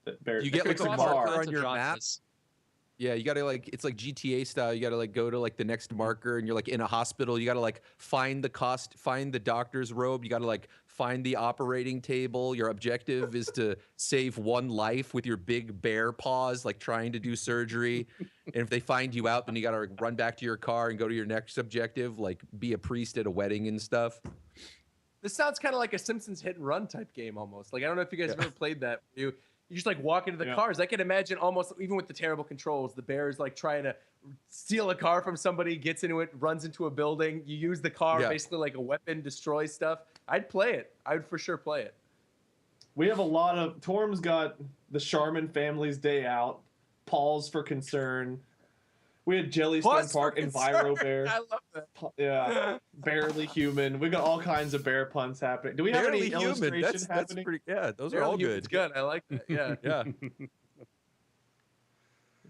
That bear, you get like a marker on your map. Jaundice. Yeah, you gotta like, it's like GTA style. You gotta like go to like the next marker, and you're like in a hospital. You gotta like find the doctor's robe. You gotta like find the operating table. Your objective is to save one life with your big bear paws, like trying to do surgery. And if they find you out, then you gotta run back to your car and go to your next objective, like be a priest at a wedding and stuff. This sounds kind of like a Simpsons hit and run type game almost. Like, I don't know if you guys have ever played that. You just like walk into the cars. I can imagine almost, even with the terrible controls, the bear is like trying to steal a car from somebody, gets into it, runs into a building. You use the car basically like a weapon, destroy stuff. I'd play it. I would for sure play it. We have a lot of... Torm's got the Sharman family's day out. Paul's for concern. We had Jellystone Park, Enviro Bear. I love that. Yeah, Barely Human. We got all kinds of bear puns happening. Do we have any illustration that's happening? pretty, those are all good. It's good. I like that. Yeah. Yeah.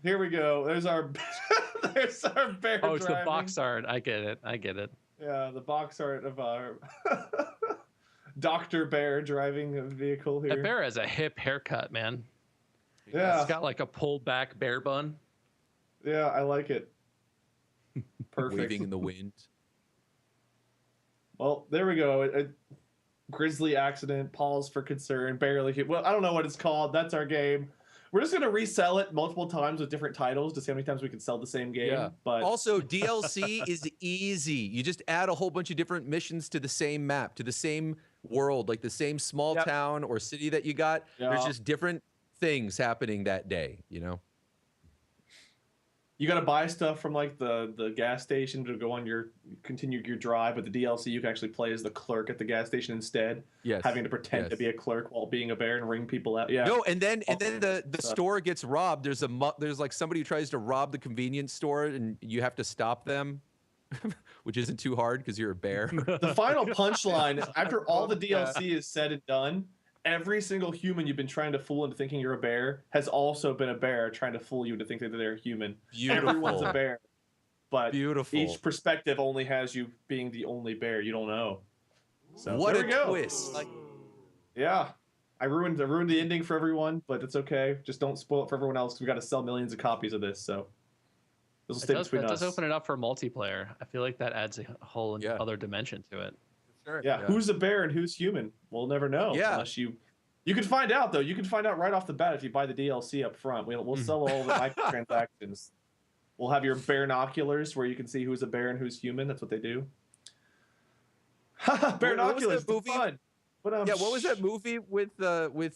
Here we go. There's our bear. Oh, it's driving. the box art. I get it. Yeah, the box art of our Dr. Bear driving a vehicle here. That bear has a hip haircut, man. Yeah. It's got like a pulled back bear bun. Yeah, I like it. Perfect. Waving in the wind. Well, there we go. A grizzly accident, pause for concern, barely hit. Well, I don't know what it's called. That's our game. We're just gonna resell it multiple times with different titles to see how many times we can sell the same game. Yeah. But Also, DLC is easy. You just add a whole bunch of different missions to the same map, to the same world, like the same small town or city that you got. Yeah. There's just different things happening that day, you know? you gotta buy stuff from like the gas station to go on continue your drive. But the DLC, you can actually play as the clerk at the gas station instead. Yes. Having to pretend to be a clerk while being a bear and ring people out. Yeah. No, and then the store gets robbed. There's like somebody who tries to rob the convenience store, and you have to stop them, which isn't too hard because you're a bear. The final punchline after all the DLC is said and done, every single human you've been trying to fool into thinking you're a bear has also been a bear trying to fool you to think that they're human. Beautiful. Everyone's a bear, but Beautiful. each perspective only has you being the only bear. You don't know. So What there a we go. twist! Yeah, I ruined the ending for everyone, but it's okay. Just don't spoil it for everyone else. We got to sell millions of copies of this, so this will stay between us. It does open it up for multiplayer. I feel like that adds a whole other dimension to it. Sure. Yeah, who's a bear and who's human? We'll never know. Yeah. Unless you can find out though. You can find out right off the bat if you buy the DLC up front. We'll sell all the microtransactions. We'll have your bearnoculars where you can see who's a bear and who's human. That's what they do. Bearnoculars, fun. But, what was that movie with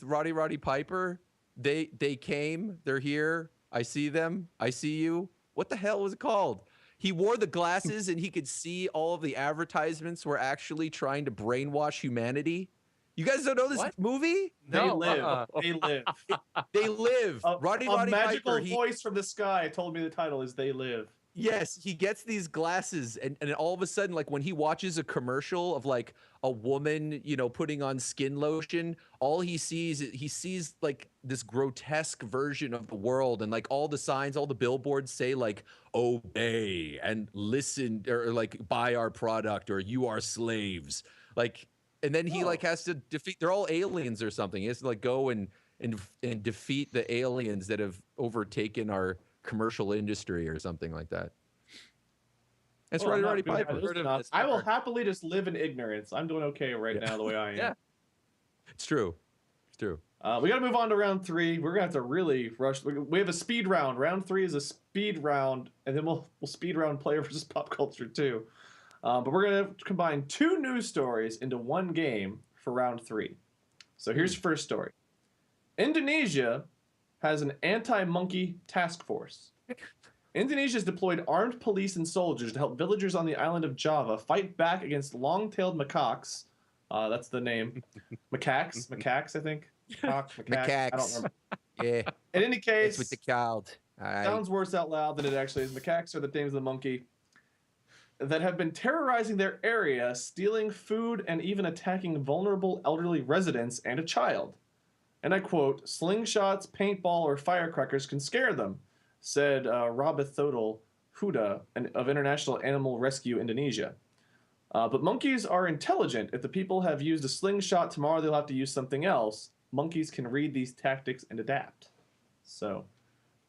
Roddy Piper? They came, they're here. I see them. I see you. What the hell was it called? He wore the glasses and he could see all of the advertisements were actually trying to brainwash humanity. You guys don't know this movie? They live. They live. They live. Roddy magical Piper, voice from the sky told me the title is They Live. Yes, he gets these glasses, and all of a sudden, like when he watches a commercial of like a woman, putting on skin lotion, all he sees like this grotesque version of the world, and like all the signs, all the billboards say like obey and listen, or like buy our product, or you are slaves. Like, and then he like has to defeat. They're all aliens or something. He has to like go and defeat the aliens that have overtaken our commercial industry or something like that. That's Roddy Piper. I will happily just live in ignorance. I'm doing okay right now the way I am. Yeah, it's true. It's true. We got to move on to round 3. We're gonna have to really rush. We have a speed round. Round 3 is a speed round, and then we'll speed round player versus pop culture too. But we're gonna combine 2 news stories into one game for round 3. So here's your first story. Indonesia has an anti-monkey task force. Indonesia has deployed armed police and soldiers to help villagers on the island of Java fight back against long-tailed macaques. That's the name. Macaques, I think. Macaques. I don't remember. Yeah. In any case, it's with the child. Sounds worse out loud than it actually is. Macaques are the names of the monkey that have been terrorizing their area, stealing food, and even attacking vulnerable elderly residents and a child. And I quote, "Slingshots, paintball, or firecrackers can scare them," said Rabithodal Huda of International Animal Rescue Indonesia. But monkeys are intelligent. If the people have used a slingshot, tomorrow they'll have to use something else. Monkeys can read these tactics and adapt. So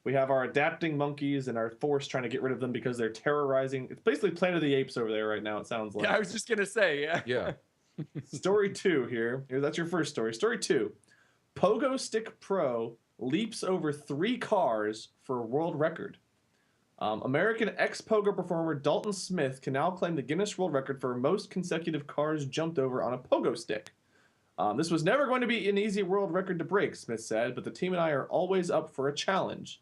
we have our adapting monkeys and our force trying to get rid of them because they're terrorizing. It's basically Planet of the Apes over there right now, it sounds like. Yeah, I was just going to say, Yeah. Story 2 here. That's your first story. Story 2. Pogo Stick Pro leaps over 3 cars for a world record. American ex-pogo performer Dalton Smith can now claim the Guinness World Record for most consecutive cars jumped over on a pogo stick. This was never going to be an easy world record to break, Smith said, but the team and I are always up for a challenge.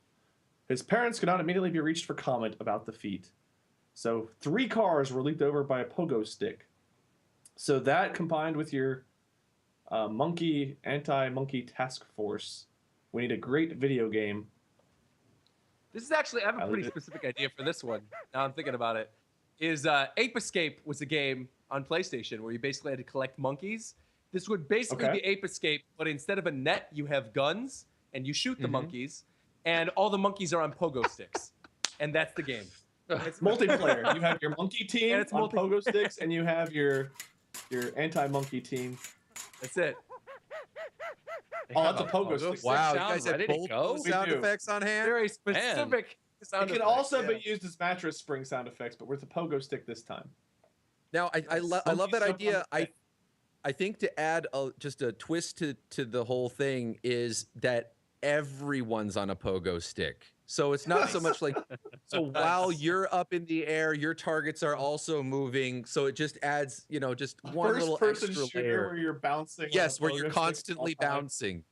His parents could not immediately be reached for comment about the feat. So 3 cars were leaped over by a pogo stick. So that combined with your anti-monkey task force, we need a great video game. This is actually, I have a pretty specific idea for this one. Now I'm thinking about it. Ape Escape was a game on PlayStation where you basically had to collect monkeys. This would basically be Ape Escape, but instead of a net, you have guns and you shoot the monkeys, and all the monkeys are on pogo sticks, and that's the game. It's multiplayer. You have your monkey team on pogo sticks, and you have your anti-monkey team. That's it. They Oh, have that's a pogo stick. Wow, you sound guys have ready to both go? those We sound do. effects on hand. Very specific sound It can effects, also yeah. be used as mattress spring sound effects, but with a pogo stick this time. Now, I love that Monkeys jump on idea. the stick. I think to add just a twist to the whole thing is that everyone's on a pogo stick. So it's not so much like, so while you're up in the air, your targets are also moving. So it just adds, just one little First-person extra shooter layer. where you're bouncing. Yes, on a where you're pogo stick constantly all the time. bouncing.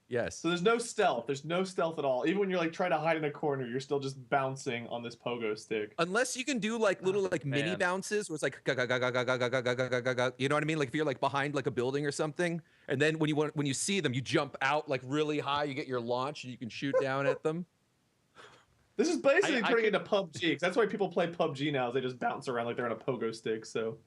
Yes. So there's no stealth. There's no stealth at all. Even when you're like trying to hide in a corner, you're still just bouncing on this pogo stick. Unless you can do like little mini man. bounces where it's like you know what I mean? Like if you're like behind like a building or something, and then when you see them, you jump out like really high, you get your launch and you can shoot down at them. This is basically I turning could- into PUBG, because that's why people play PUBG now. Is they just bounce around like they're on a pogo stick. So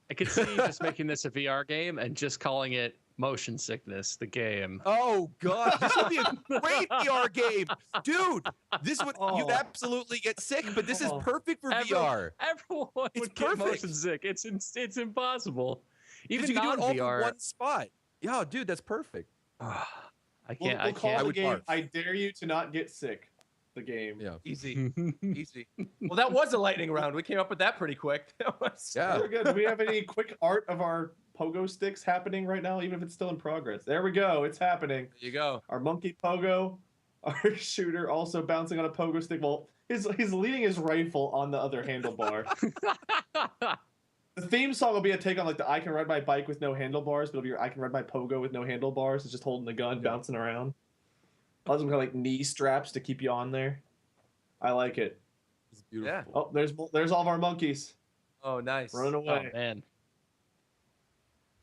I could see just making this a VR game and just calling it Motion Sickness, the game. Oh god, this would be a great VR game, dude. This would you'd Oh. absolutely get sick, but this is Oh. perfect for VR. Everyone It's would get perfect. motion sick. It's impossible. Because Even you can do it all from non-VR. one spot. Yeah, dude, that's perfect. I we'll can't. I call can't. the would game barf. I Dare You to Not Get Sick. The game. Yeah. Easy. Easy. Well, that was a lightning round. We came up with that pretty quick. That was- Yeah. Very good. Do we have any quick art of our pogo sticks happening right now, even if it's still in progress? There we go. It's happening. There you go. Our monkey pogo, our shooter also bouncing on a pogo stick. Well, he's leaning his rifle on the other handlebar. The theme song will be a take on like the I can ride my bike with no handlebars, but it'll be I can ride my pogo with no handlebars. It's just holding the gun, bouncing around. All some kind of like knee straps to keep you on there. I like it. It's beautiful. Yeah. Oh, there's all of our monkeys Oh, nice. running Oh away. man.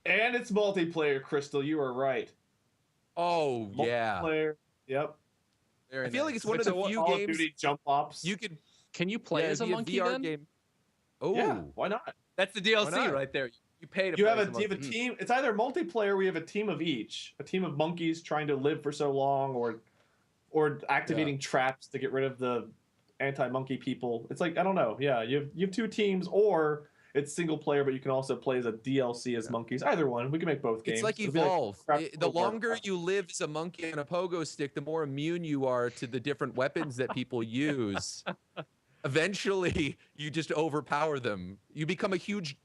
And it's multiplayer, Crystal. You are right. Oh yeah. Multiplayer. Yep. Very I feel like nice. it's one of the few Call of games Duty jump ops. you could Can you play as a it'd be monkey VR then? game. Oh, Yeah, why not? That's the Why DLC not? right there. You pay to You play have as a monkey. team. It's either multiplayer. We have a team of each, a team of monkeys trying to live for so long, or activating traps to get rid of the anti-monkey people. It's like I don't know. Yeah, you have two teams, or it's single player, but you can also play as a DLC as monkeys. Either one. We can make both games. it's like It'll be Evolve. crap- The longer you live as a monkey on a pogo stick, the more immune you are to the different weapons that people use. Eventually, you just overpower them. You become a huge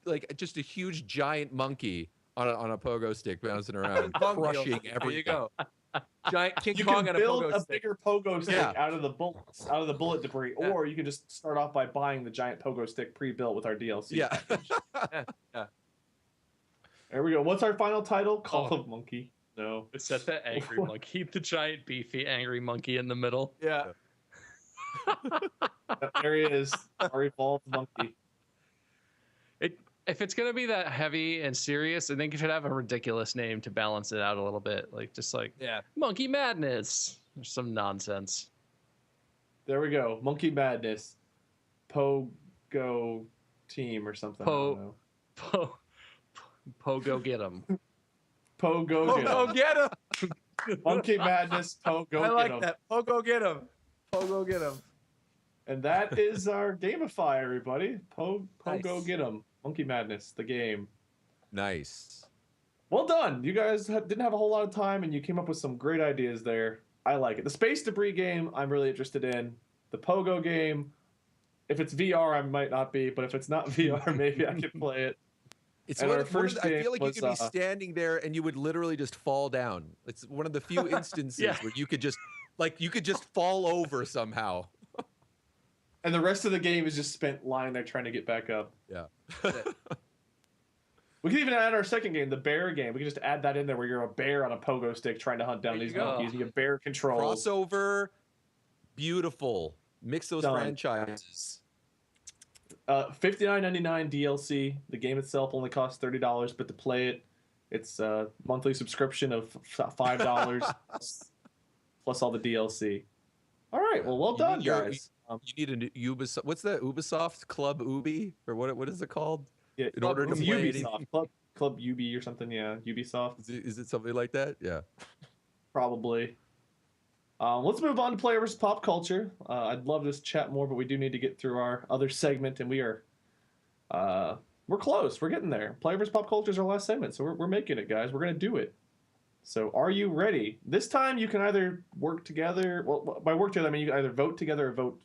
giant monkey on a pogo stick bouncing around, Kong crushing DLC. There everything. you go. Giant King You Kong can on a build pogo a stick. bigger pogo stick Yeah. out of the bullet debris, Yeah. or you can just start off by buying the giant pogo stick pre-built with our DLC. Yeah. Yeah. There we go. What's our final title? Call Oh. of Monkey. No. Set the angry monkey, the giant beefy angry monkey in the middle. Yeah. That area is our evolved monkey. If it's gonna be that heavy and serious, I think it should have a ridiculous name to balance it out a little bit, like just like Yeah. Monkey Madness or some nonsense. There we go. Monkey Madness. Pogo team or something. I don't know. Go get him. Pogo Oh, get 'em. go get him. Monkey Madness. Pogo I like get 'em. that. Pogo get him. Pogo get him. And that is our Gamify, everybody. Pogo Nice. get 'em. Monkey Madness, the game. Nice. Well done. You guys didn't have a whole lot of time, and you came up with some great ideas there. I like it. The Space Debris game, I'm really interested in. The Pogo game, if it's VR, I might not be, but if it's not VR, maybe I can play it. It's And one our of, one of first the, I game feel like you was, could be standing there and you would literally just fall down. It's one of the few instances Yeah. where you could just fall over somehow. And the rest of the game is just spent lying there trying to get back up. Yeah. We could even add our second game, the bear game. We could just add that in there where you're a bear on a pogo stick trying to hunt down There you these go. monkeys. You get bear controls. Crossover, beautiful. Mix those Done. franchises. $59.99 DLC. The game itself only costs $30, but to play it, it's a monthly subscription of $5 plus all the DLC. All right, well, You done, need your- guys. You need a new Ubisoft. What's that? Ubisoft Club Ubi or what is it called? Yeah, in order to it's play Ubisoft Club Ubi or something. Yeah, Ubisoft Is it something like that? Yeah. probably. Let's move on to player versus pop culture. I'd love to chat more, but we do need to get through our other segment, and we are we're close. We're getting there. Play vs. Pop Culture is our last segment, so we're making it, guys. We're going to do it. So are you ready? This time you can either work together. Well, by work together, I mean you can either vote together or vote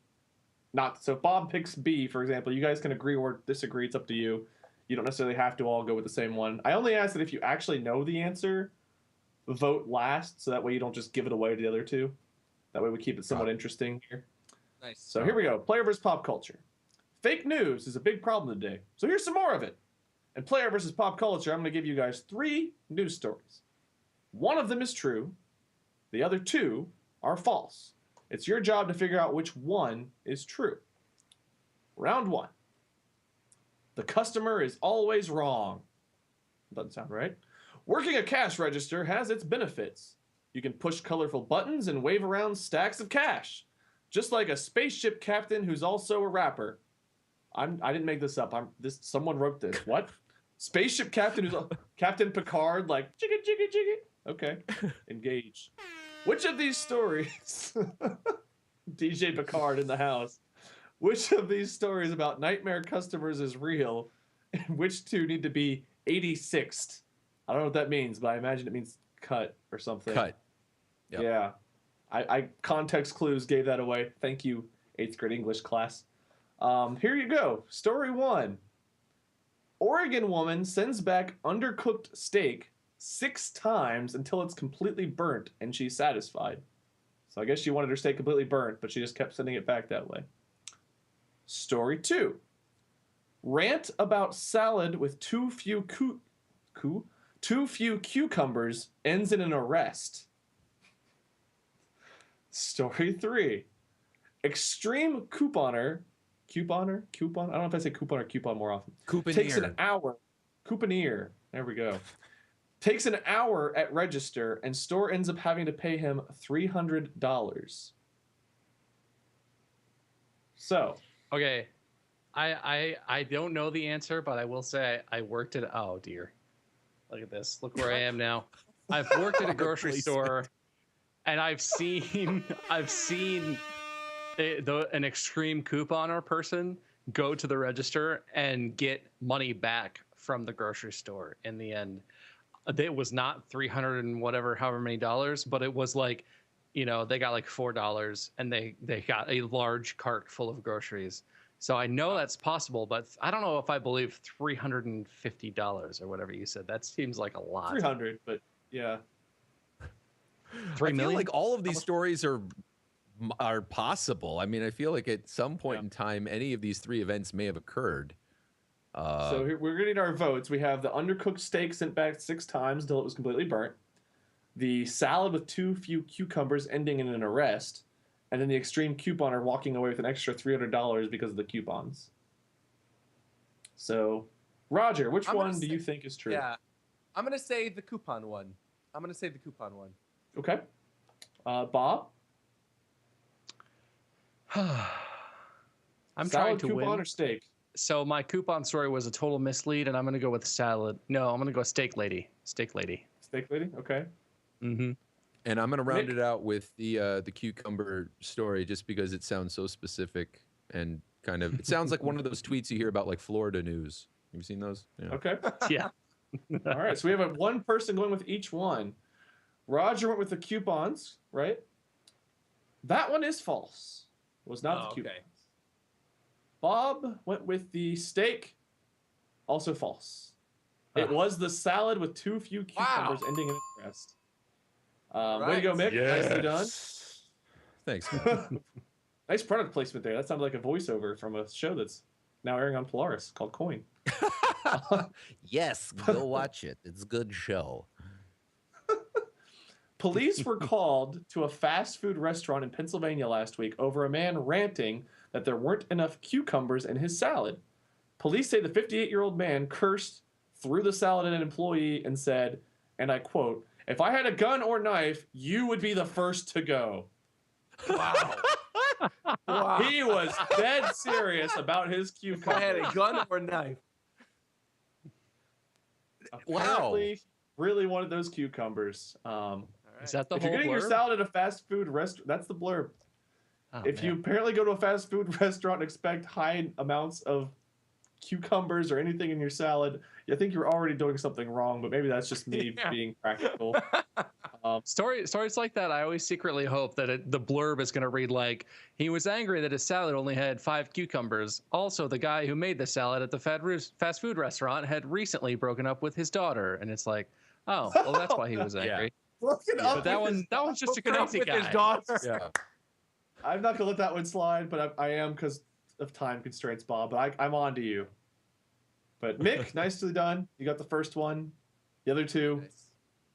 not. So if Bob picks B, for example, you guys can agree or disagree. It's up to you. You don't necessarily have to all go with the same one. I only ask that if you actually know the answer, vote last, so that way you don't just give it away to the other two. That way we keep it somewhat interesting here. Nice. So here we go. Player versus pop culture. Fake news is a big problem today. So here's some more of it. In player versus pop culture, I'm going to give you guys 3 news stories. One of them is true. The other 2 are false. It's your job to figure out which one is true. Round 1. The customer is always wrong. Doesn't sound right. Working a cash register has its benefits. You can push colorful buttons and wave around stacks of cash. Just like a spaceship captain who's also a rapper. I didn't make this up. Someone wrote this. What? Spaceship captain who's Captain Picard, like jigga jigga jigga. Okay. Engage. Which of these stories DJ Picard in the house. Which of these stories about nightmare customers is real and which 2 need to be 86th? I don't know what that means, but I imagine it means cut or something. Cut. Yep. Yeah. I context clues gave that away. Thank you, 8th grade English class. Here you go. Story 1. Oregon woman sends back undercooked steak 6 times until it's completely burnt and she's satisfied. So I guess she wanted her steak completely burnt, but she just kept sending it back that way. Story 2. Rant about salad with too few cucumbers ends in an arrest. Story 3. Extreme couponer. I don't know if I say coupon or coupon more often. Couponeer. Takes an hour. Couponeer. There we go. Takes an hour at register and store ends up having to pay him $300. So. Okay. I don't know the answer, but I will say I worked at, oh dear. Look at this. Look where I am now. I've worked at a grocery store and I've seen an extreme couponer person go to the register and get money back from the grocery store in the end. It was not 300 and whatever, however many dollars, but it was like, you know, they got like $4 and they got a large cart full of groceries. So I know that's possible, but I don't know if I believe $350 or whatever you said. That seems like a lot. 300, but yeah. 3 million? I feel like all of these stories are possible. I mean, I feel like at some point in time, any of these 3 events may have occurred. So here, we're getting our votes. We have the undercooked steak sent back 6 times until it was completely burnt. The salad with too few cucumbers ending in an arrest. And then the extreme couponer walking away with an extra $300 because of the coupons. So, Roger, which one do you think is true? Yeah, I'm going to say the coupon one. Okay. Bob? I'm salad, trying to coupon, win. Or steak? So my coupon story was a total mislead, and I'm going to go with salad. No, I'm going to go steak lady. Steak lady. Steak lady? Okay. Mm-hmm. And I'm going to round it out with the cucumber story just because it sounds so specific and kind of, it sounds like one of those tweets you hear about like Florida news. Have you seen those? Yeah. Okay. Yeah. All right. So we have one person going with each one. Roger went with the coupons, right? That one is false. It was not the coupons. Okay. Bob went with the steak. Also false. It was the salad with too few cucumbers ending in a crest. Way to go, Mick. Yes. Nicely done. Thanks. Nice product placement there. That sounded like a voiceover from a show that's now airing on Polaris called Coin. Yes, go watch it. It's a good show. Police were called to a fast food restaurant in Pennsylvania last week over a man ranting that there weren't enough cucumbers in his salad. Police say the 58-year-old man cursed through the salad at an employee and said, and I quote, "If I had a gun or knife, you would be the first to go." Wow. Wow. He was dead serious about his cucumbers. I had a gun or knife. Apparently, really wanted those cucumbers. Is that the if whole you're getting your blurb? salad at a fast food restaurant, that's the blurb. Oh, If man. you apparently go to a fast food restaurant and expect high amounts of cucumbers or anything in your salad, I think you're already doing something wrong, but maybe that's just me being practical. Stories like that, I always secretly hope that the blurb is going to read like, he was angry that his salad only had 5 cucumbers. Also, the guy who made the salad at the fast food restaurant had recently broken up with his daughter. And it's like, oh, well, that's why he was angry. Broken up But that one's just a crazy with guy. his daughter. Yeah. I'm not going to let that one slide, but I am because of time constraints, Bob. But I'm on to you. But Mick, nicely done. You got the first one. The other two, Nice.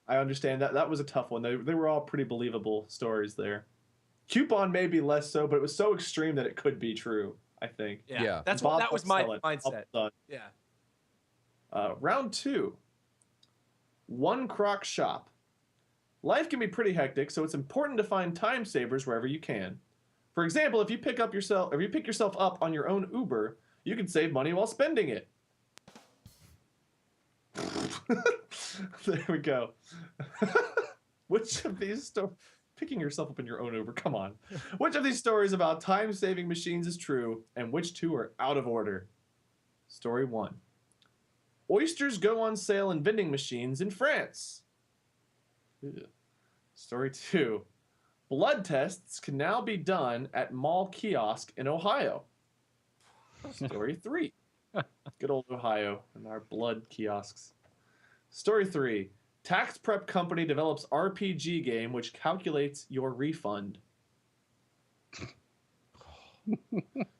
I understand that was a tough one. They were all pretty believable stories there. Coupon maybe less so, but it was so extreme that it could be true, I think. Yeah. That was my mindset. Yeah. Round 2. One crock shop. Life can be pretty hectic, so it's important to find time savers wherever you can. For example, if you pick yourself up on your own Uber, you can save money while spending it. There we go. Which of these picking yourself up in your own Uber? Come on. Which of these stories about time-saving machines is true, and which 2 are out of order? Story 1. Oysters go on sale in vending machines in France. Ew. Story 2. Blood tests can now be done at mall kiosk in Ohio. Story 3. Good old Ohio and our blood kiosks. Story 3. Tax prep company develops RPG game which calculates your refund.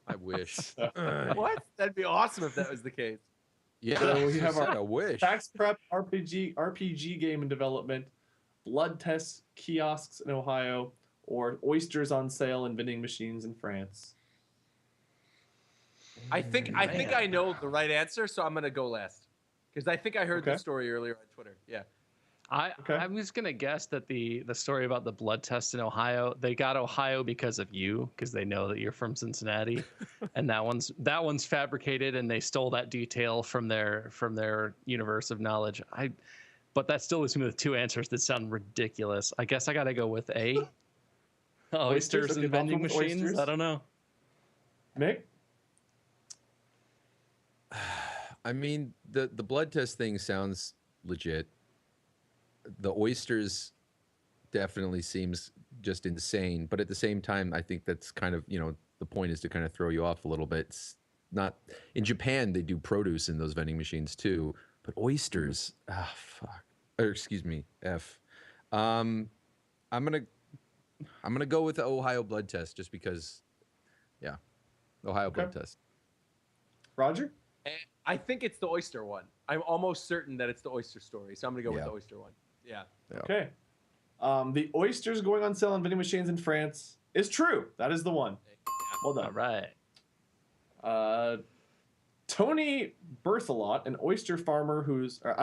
I wish. What? That'd be awesome if that was the case. Yeah, So we have a wish. Tax prep RPG game in development, blood test kiosks in Ohio, or oysters on sale in vending machines in France. I think I know the right answer, so I'm gonna go last because I think I heard the story earlier on Twitter. Yeah. I'm just gonna guess that the story about the blood test in Ohio, they got Ohio because of you, because they know that you're from Cincinnati, and that one's fabricated, and they stole that detail from their universe of knowledge. But that still leaves me with 2 answers that sound ridiculous. I guess I gotta go with A. Oysters and vending machines. Oysters. I don't know. Mick? I mean, the blood test thing sounds legit. The oysters definitely seems just insane, but at the same time, I think that's kind of, the point is to kind of throw you off a little bit. It's not in Japan, they do produce in those vending machines too, but oysters, fuck. Or excuse me, F. I'm gonna go with the Ohio blood test just because, yeah, Ohio blood test. Roger? I think it's the oyster one. I'm almost certain that it's the oyster story, so I'm gonna go with the oyster one. Yeah. Okay. The oysters going on sale in vending machines in France is true. That is the one. Well done. All right. Tony Berthelot, an oyster farmer I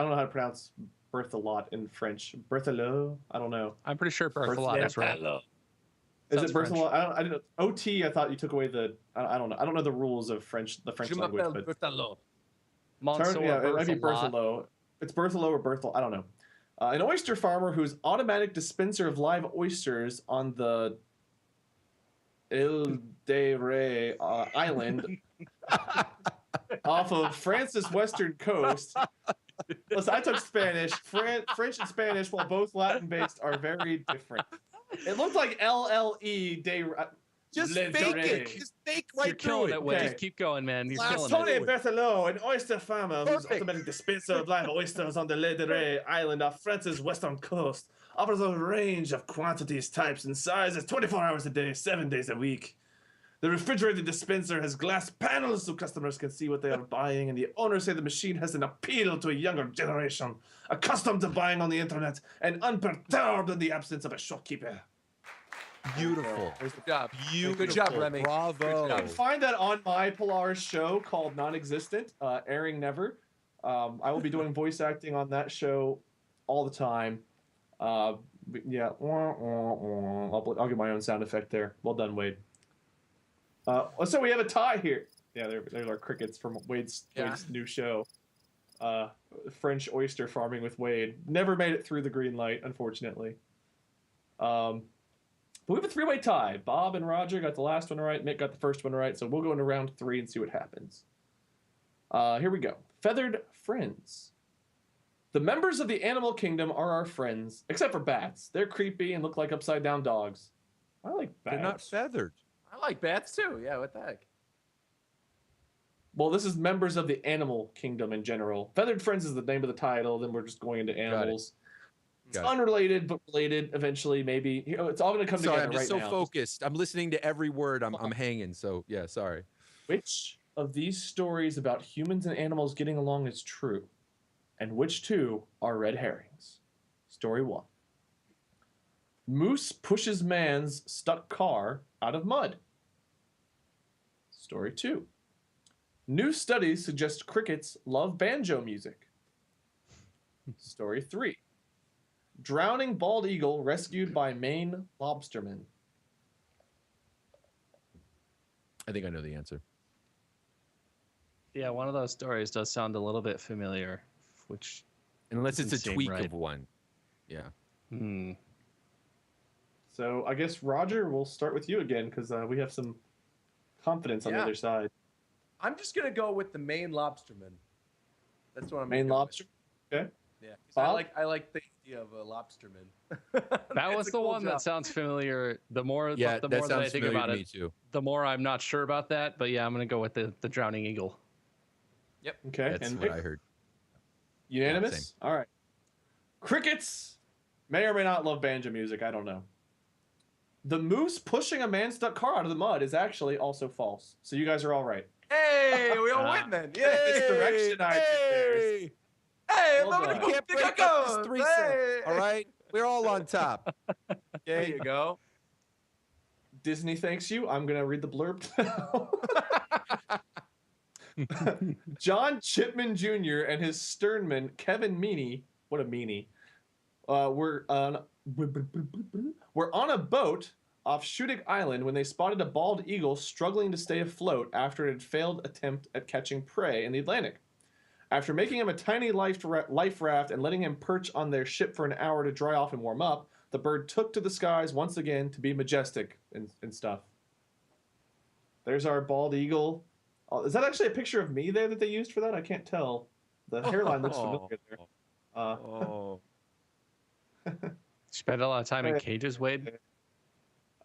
don't know how to pronounce Berthelot in French. Berthelot? I don't know. I'm pretty sure Berthelot is right. Is Sounds it Berthelot? I didn't know. OT, I thought you took away I don't know. I don't know the rules of the French language. But it might be Berthelot. It's Berthelot or Berthel. I don't know. An oyster farmer whose automatic dispenser of live oysters on the Ile de Ré island off of France's western coast. Listen, I took Spanish. French and Spanish, while both Latin-based, are very different. It looked like LLE de... Just fake it. Just fake right You're killing through it, it. Wade. Okay. Just keep going, man. You're killing Tony it. Berthelot, an oyster farmer whose automatic dispenser of live oysters on the Ile de Ré island off France's western coast, offers a range of quantities, types, and sizes 24 hours a day, 7 days a week. The refrigerated dispenser has glass panels so customers can see what they are buying, and the owners say the machine has an appeal to a younger generation, accustomed to buying on the internet and unperturbed in the absence of a shopkeeper. Beautiful. Good job. Beautiful. Good job, Remy. Bravo. You can find that on my Polaris show called Non-Existent, airing never. I will be doing voice acting on that show all the time. Yeah, I'll get my own sound effect there. Well done, Wade. So we have a tie here. Yeah, there are crickets from Wade's new show. French oyster farming with Wade. Never made it through the green light, unfortunately. But we have a 3-way tie. Bob and Roger got the last one right. Mick got the first one right. So we'll go into round 3 and see what happens. Here we go. Feathered friends. The members of the animal kingdom are our friends, except for bats. They're creepy and look like upside-down dogs. I like bats. They're not feathered. I like bats too. Yeah, what the heck? Well, this is members of the animal kingdom in general. Feathered friends is the name of the title. Then we're just going into animals. It's unrelated, but related eventually, maybe. You know, it's all going to come together right now. Sorry, I'm just so focused. I'm listening to every word. I'm hanging. So, yeah, sorry. Which of these stories about humans and animals getting along is true? And which two are red herrings? Story 1. Moose pushes man's stuck car out of mud. Story 2. New studies suggest crickets love banjo music. Story 3. Drowning bald eagle rescued by Maine lobsterman. I think I know the answer. Yeah, one of those stories does sound a little bit familiar, which unless it's a tweak right. of one. Yeah. So I guess, Roger, we'll start with you again because we have some confidence on the other side. I'm just going to go with the Maine lobsterman. That's what I'm Maine lobster? Okay. Yeah, I like the idea of a lobsterman. That was the cool one job. that sounds familiar. The more Yeah, the that more that I sounds think familiar about to it, me too. the more I'm not sure about that. But yeah, I'm gonna go with the drowning eagle. Yep. Okay. That's and what I heard. Unanimous? All right. Crickets may or may not love banjo music. I don't know. The moose pushing a man-stuck car out of the mud is actually also false. So you guys are all right. Hey, we all win then. Yeah. This direction I did there. Hey, Well done. We can't break up this threesome. All right, we're all on top. There you go. Disney thanks you. I'm going to read the blurb now. John Chipman Jr. and his sternman, Kevin Meaney, what a meanie, were on a boat off Shudik Island when they spotted a bald eagle struggling to stay afloat after it had failed attempt at catching prey in the Atlantic. After making him a tiny life raft and letting him perch on their ship for an hour to dry off and warm up, the bird took to the skies once again to be majestic and stuff. There's our bald eagle. Oh, is that actually a picture of me there that they used for that? I can't tell. The hairline looks familiar there. Spent a lot of time in cages, Wade.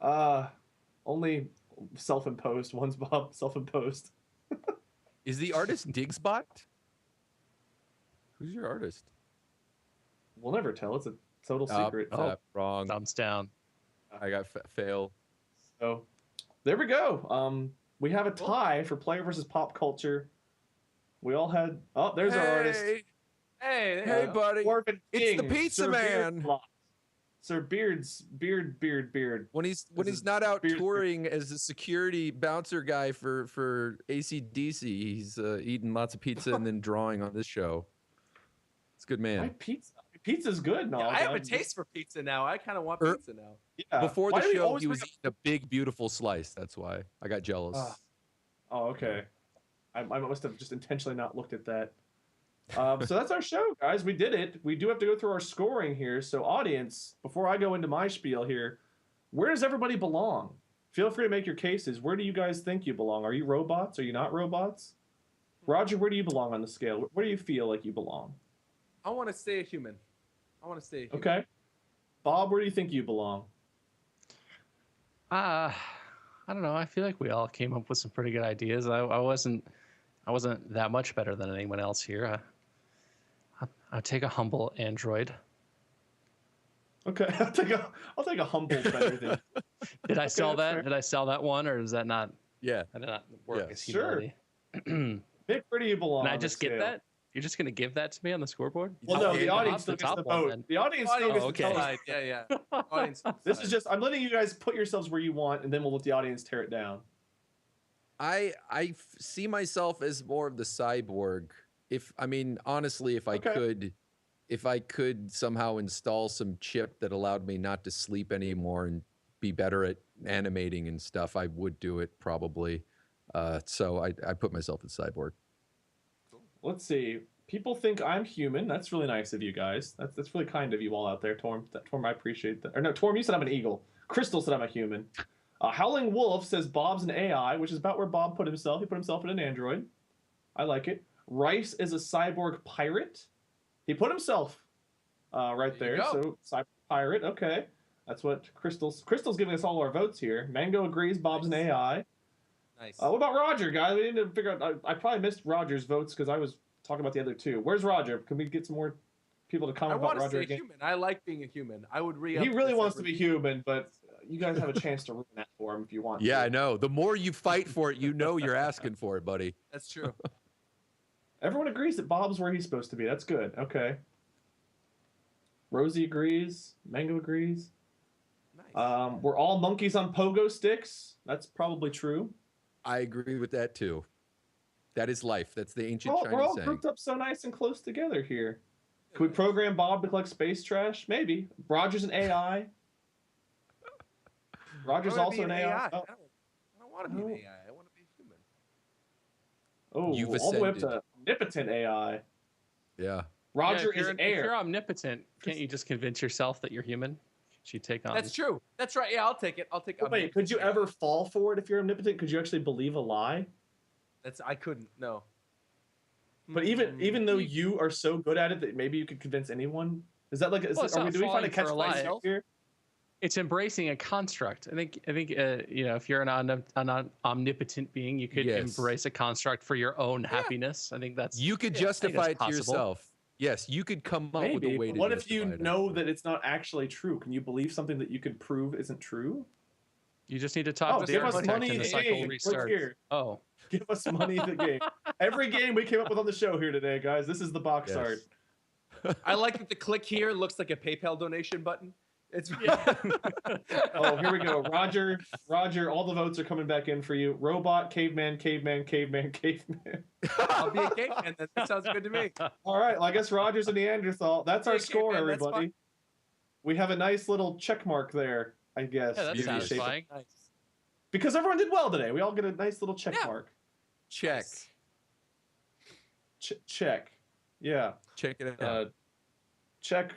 Only self-imposed ones, Bob. Self-imposed. Is the artist Digsbot? Who's your artist? We'll never tell. It's a total secret. Wrong. Thumbs down. I got fail. So there we go. We have a tie for player versus pop culture. We all had. Oh, there's our artist. Hey, buddy. Orphan It's King, the pizza Sir man. Sir Beard. When he's This is not out Beard. touring as a security bouncer guy for AC/DC, he's eating lots of pizza and then drawing on this show. It's a good man. Why pizza? Pizza's good. No, Yeah, I have a taste for pizza now. I kind of want pizza now. Yeah. Before Why the do we show, always he was bring eating a big, beautiful slice. That's why I got jealous. Oh, okay. I must have just intentionally not looked at that. So that's our show, guys. We did it. We do have to go through our scoring here. So, audience, before I go into my spiel here, where does everybody belong? Feel free to make your cases. Where do you guys think you belong? Are you robots? Are you not robots? Roger, where do you belong on the scale? Where do you feel like you belong? I want to stay a human. Okay. Bob, where do you think you belong? I don't know. I feel like we all came up with some pretty good ideas. I wasn't that much better than anyone else here. I'll take a humble android. Okay, I'll take a humble better than. Did I sell that's that? fair. Did I sell that one, or does that not? Yeah. That did not work Yeah. as Sure. humility. Nick, where do you belong? Can I on the just get scale? that? You're just gonna give that to me on the scoreboard? Well, no, Okay, the I'll audience have still the gets the top one vote. then. The audience still gets okay. to tell us. Yeah. Audience. This is just, I'm letting you guys put yourselves where you want, and then we'll let the audience tear it down. I see myself as more of the cyborg. Honestly, if I could somehow install some chip that allowed me not to sleep anymore and be better at animating and stuff, I would do it probably. So I put myself as cyborg. Let's see. People think I'm human. That's really nice of you guys. That's really kind of you all out there, Torm. Torm, I appreciate that. Or no, Torm, you said I'm an eagle. Crystal said I'm a human. Howling Wolf says Bob's an AI, which is about where Bob put himself. He put himself in an android. I like it. Rice is a cyborg pirate. He put himself right there. So cyborg pirate. Okay, that's what Crystal's giving us all our votes here. Mango agrees. Bob's an AI. Nice. What about Roger, guys? We need to figure out. I probably missed Roger's votes because I was talking about the other two. Where's Roger? Can we get some more people to comment about Roger again? Human. I like being a human. I would re-up. He really wants to be human, but you guys have a chance to ruin that for him if you want. Yeah, to. I know. The more you fight for it, you know you're asking for it, buddy. That's true. Everyone agrees that Bob's where he's supposed to be. That's good. Okay. Rosie agrees. Mango agrees. Nice. We're all monkeys on pogo sticks. That's probably true. I agree with that too. That is life. That's the ancient Chinese We're all saying. grouped up so nice and close together here. Can we program Bob to collect space trash? Maybe. Roger's an AI. Roger's also an AI. Oh. I don't want to be an AI. I want to be human. Oh, You've all the way up ascended. to omnipotent AI. Yeah. Roger if is If air. you're omnipotent, can't you just convince yourself that you're human? Should you take on? That's true. That's right. Yeah, I'll take it. Wait, could you ever fall for it if you're omnipotent? Could you actually believe a lie? I couldn't. No. But even though you are so good at it that maybe you could convince anyone, is that like? Well, it's not do we find a falling for a catch lie. myself here? It's embracing a construct. I think if you're an omnipotent being, you could Yes. embrace a construct for your own happiness. I think that's You could I think justify it that's to possible. yourself. Yes, you could come up with Maybe. a way But to what if you justify it. know that it's not actually true? Can you believe something that you could prove isn't true? You just need to talk to the give us architect money and in the the cycle game. Click restarts. here. Oh, Give us money in the game. Every game we came up with on the show here today, guys. This is the box Yes. art. I like that the click here looks like a PayPal donation button. It's Oh, here we go. Roger, all the votes are coming back in for you. Robot, caveman, caveman, caveman, caveman. I'll be a caveman. That sounds good to me. All right, well, I guess Roger's a Neanderthal. That's our Yeah, score, caveman, that's everybody. fine. We have a nice little check mark there, I guess. yeah, that's Beauty shape. satisfying. Nice. Because everyone did well today. We all get a nice little check Yeah. mark. Check. Check. Yeah. Check it out. Check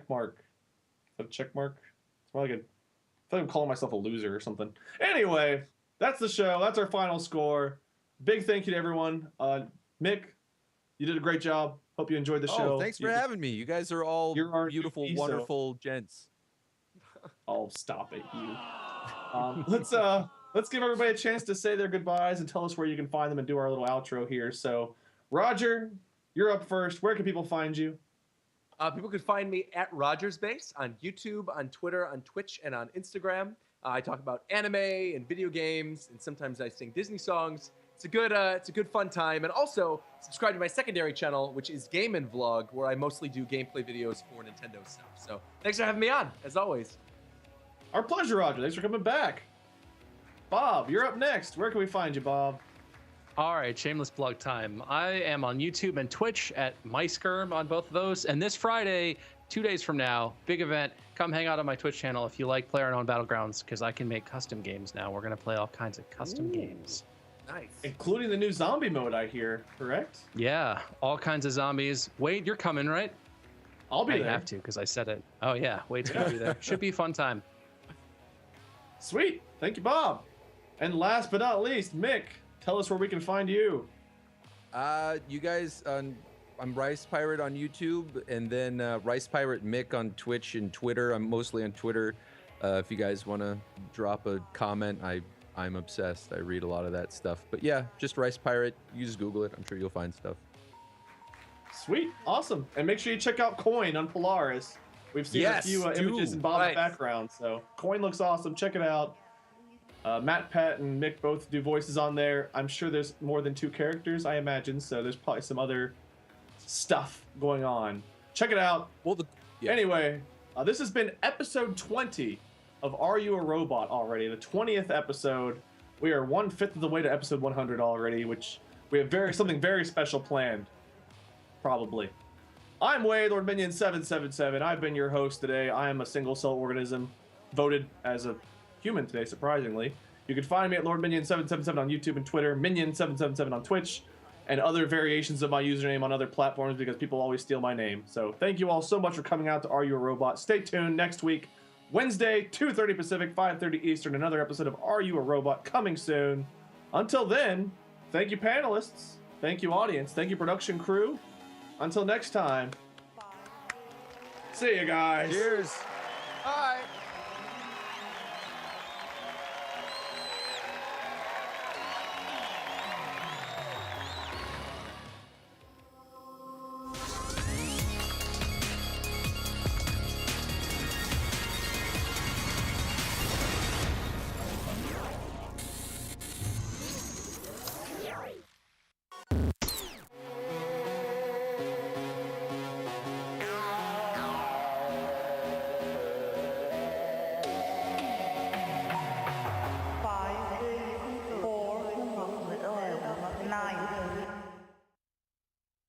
mark. A check mark. It's more like I feel like I'm calling myself a loser or something. Anyway, that's the show. That's our final score. Big thank you to everyone. Mick, you did a great job. Hope you enjoyed the show. Thanks for having me. You guys are all You're our beautiful, newbie, so- wonderful gents. Oh, stop it, you. Let's give everybody a chance to say their goodbyes and tell us where you can find them and do our little outro here. So, Roger, you're up first. Where can people find you? People can find me at RogersBase on YouTube, on Twitter, on Twitch, and on Instagram. I talk about anime and video games, and sometimes I sing Disney songs. It's a good fun time. And also subscribe to my secondary channel, which is Game and Vlog, where I mostly do gameplay videos for Nintendo stuff. So thanks for having me on, as always. Our pleasure, Roger. Thanks for coming back. Bob, you're up next. Where can we find you, Bob? All right, shameless plug time. I am on YouTube and Twitch at Muyskerm on both of those. And this Friday, 2 days from now, big event. Come hang out on my Twitch channel if you like PlayerUnknown Battlegrounds, because I can make custom games now. We're going to play all kinds of custom games. Nice. Including the new zombie mode, I hear, correct? Yeah, all kinds of zombies. Wade, you're coming, right? I'll be I there. have to, because I said it. Oh, yeah, Wade's going to be there. Should be a fun time. Sweet. Thank you, Bob. And last but not least, Mick, tell us where we can find you. You guys, I'm RicePirate on YouTube, and then RicePirate Mick on Twitch and Twitter. I'm mostly on Twitter. If you guys want to drop a comment, I'm obsessed. I read a lot of that stuff. But yeah, just RicePirate. You just Google it. I'm sure you'll find stuff. Sweet. Awesome. And make sure you check out Coin on Polaris. We've seen a few images in Bob's background. So Coin looks awesome. Check it out. Matt, Pat, and Mick both do voices on there. I'm sure there's more than 2 characters, I imagine. So there's probably some other stuff going on. Check it out. Well, Anyway, this has been episode 20 of Are You a Robot already? The 20th episode. We are 1/5 of the way to episode 100 already, which we have something very special planned. Probably. I'm Wade, LordMinion777. I've been your host today. I am a single cell organism, voted as a human today, surprisingly. You can find me at LordMinion777 on YouTube and Twitter, Minion777 on Twitch, and other variations of my username on other platforms because people always steal my name. So thank you all so much for coming out to Are You a Robot? Stay tuned next week, Wednesday, 2:30 Pacific, 5:30 Eastern, another episode of Are You a Robot coming soon. Until then, thank you, panelists. Thank you, audience. Thank you, production crew. Until next time. See you guys. Cheers. Bye.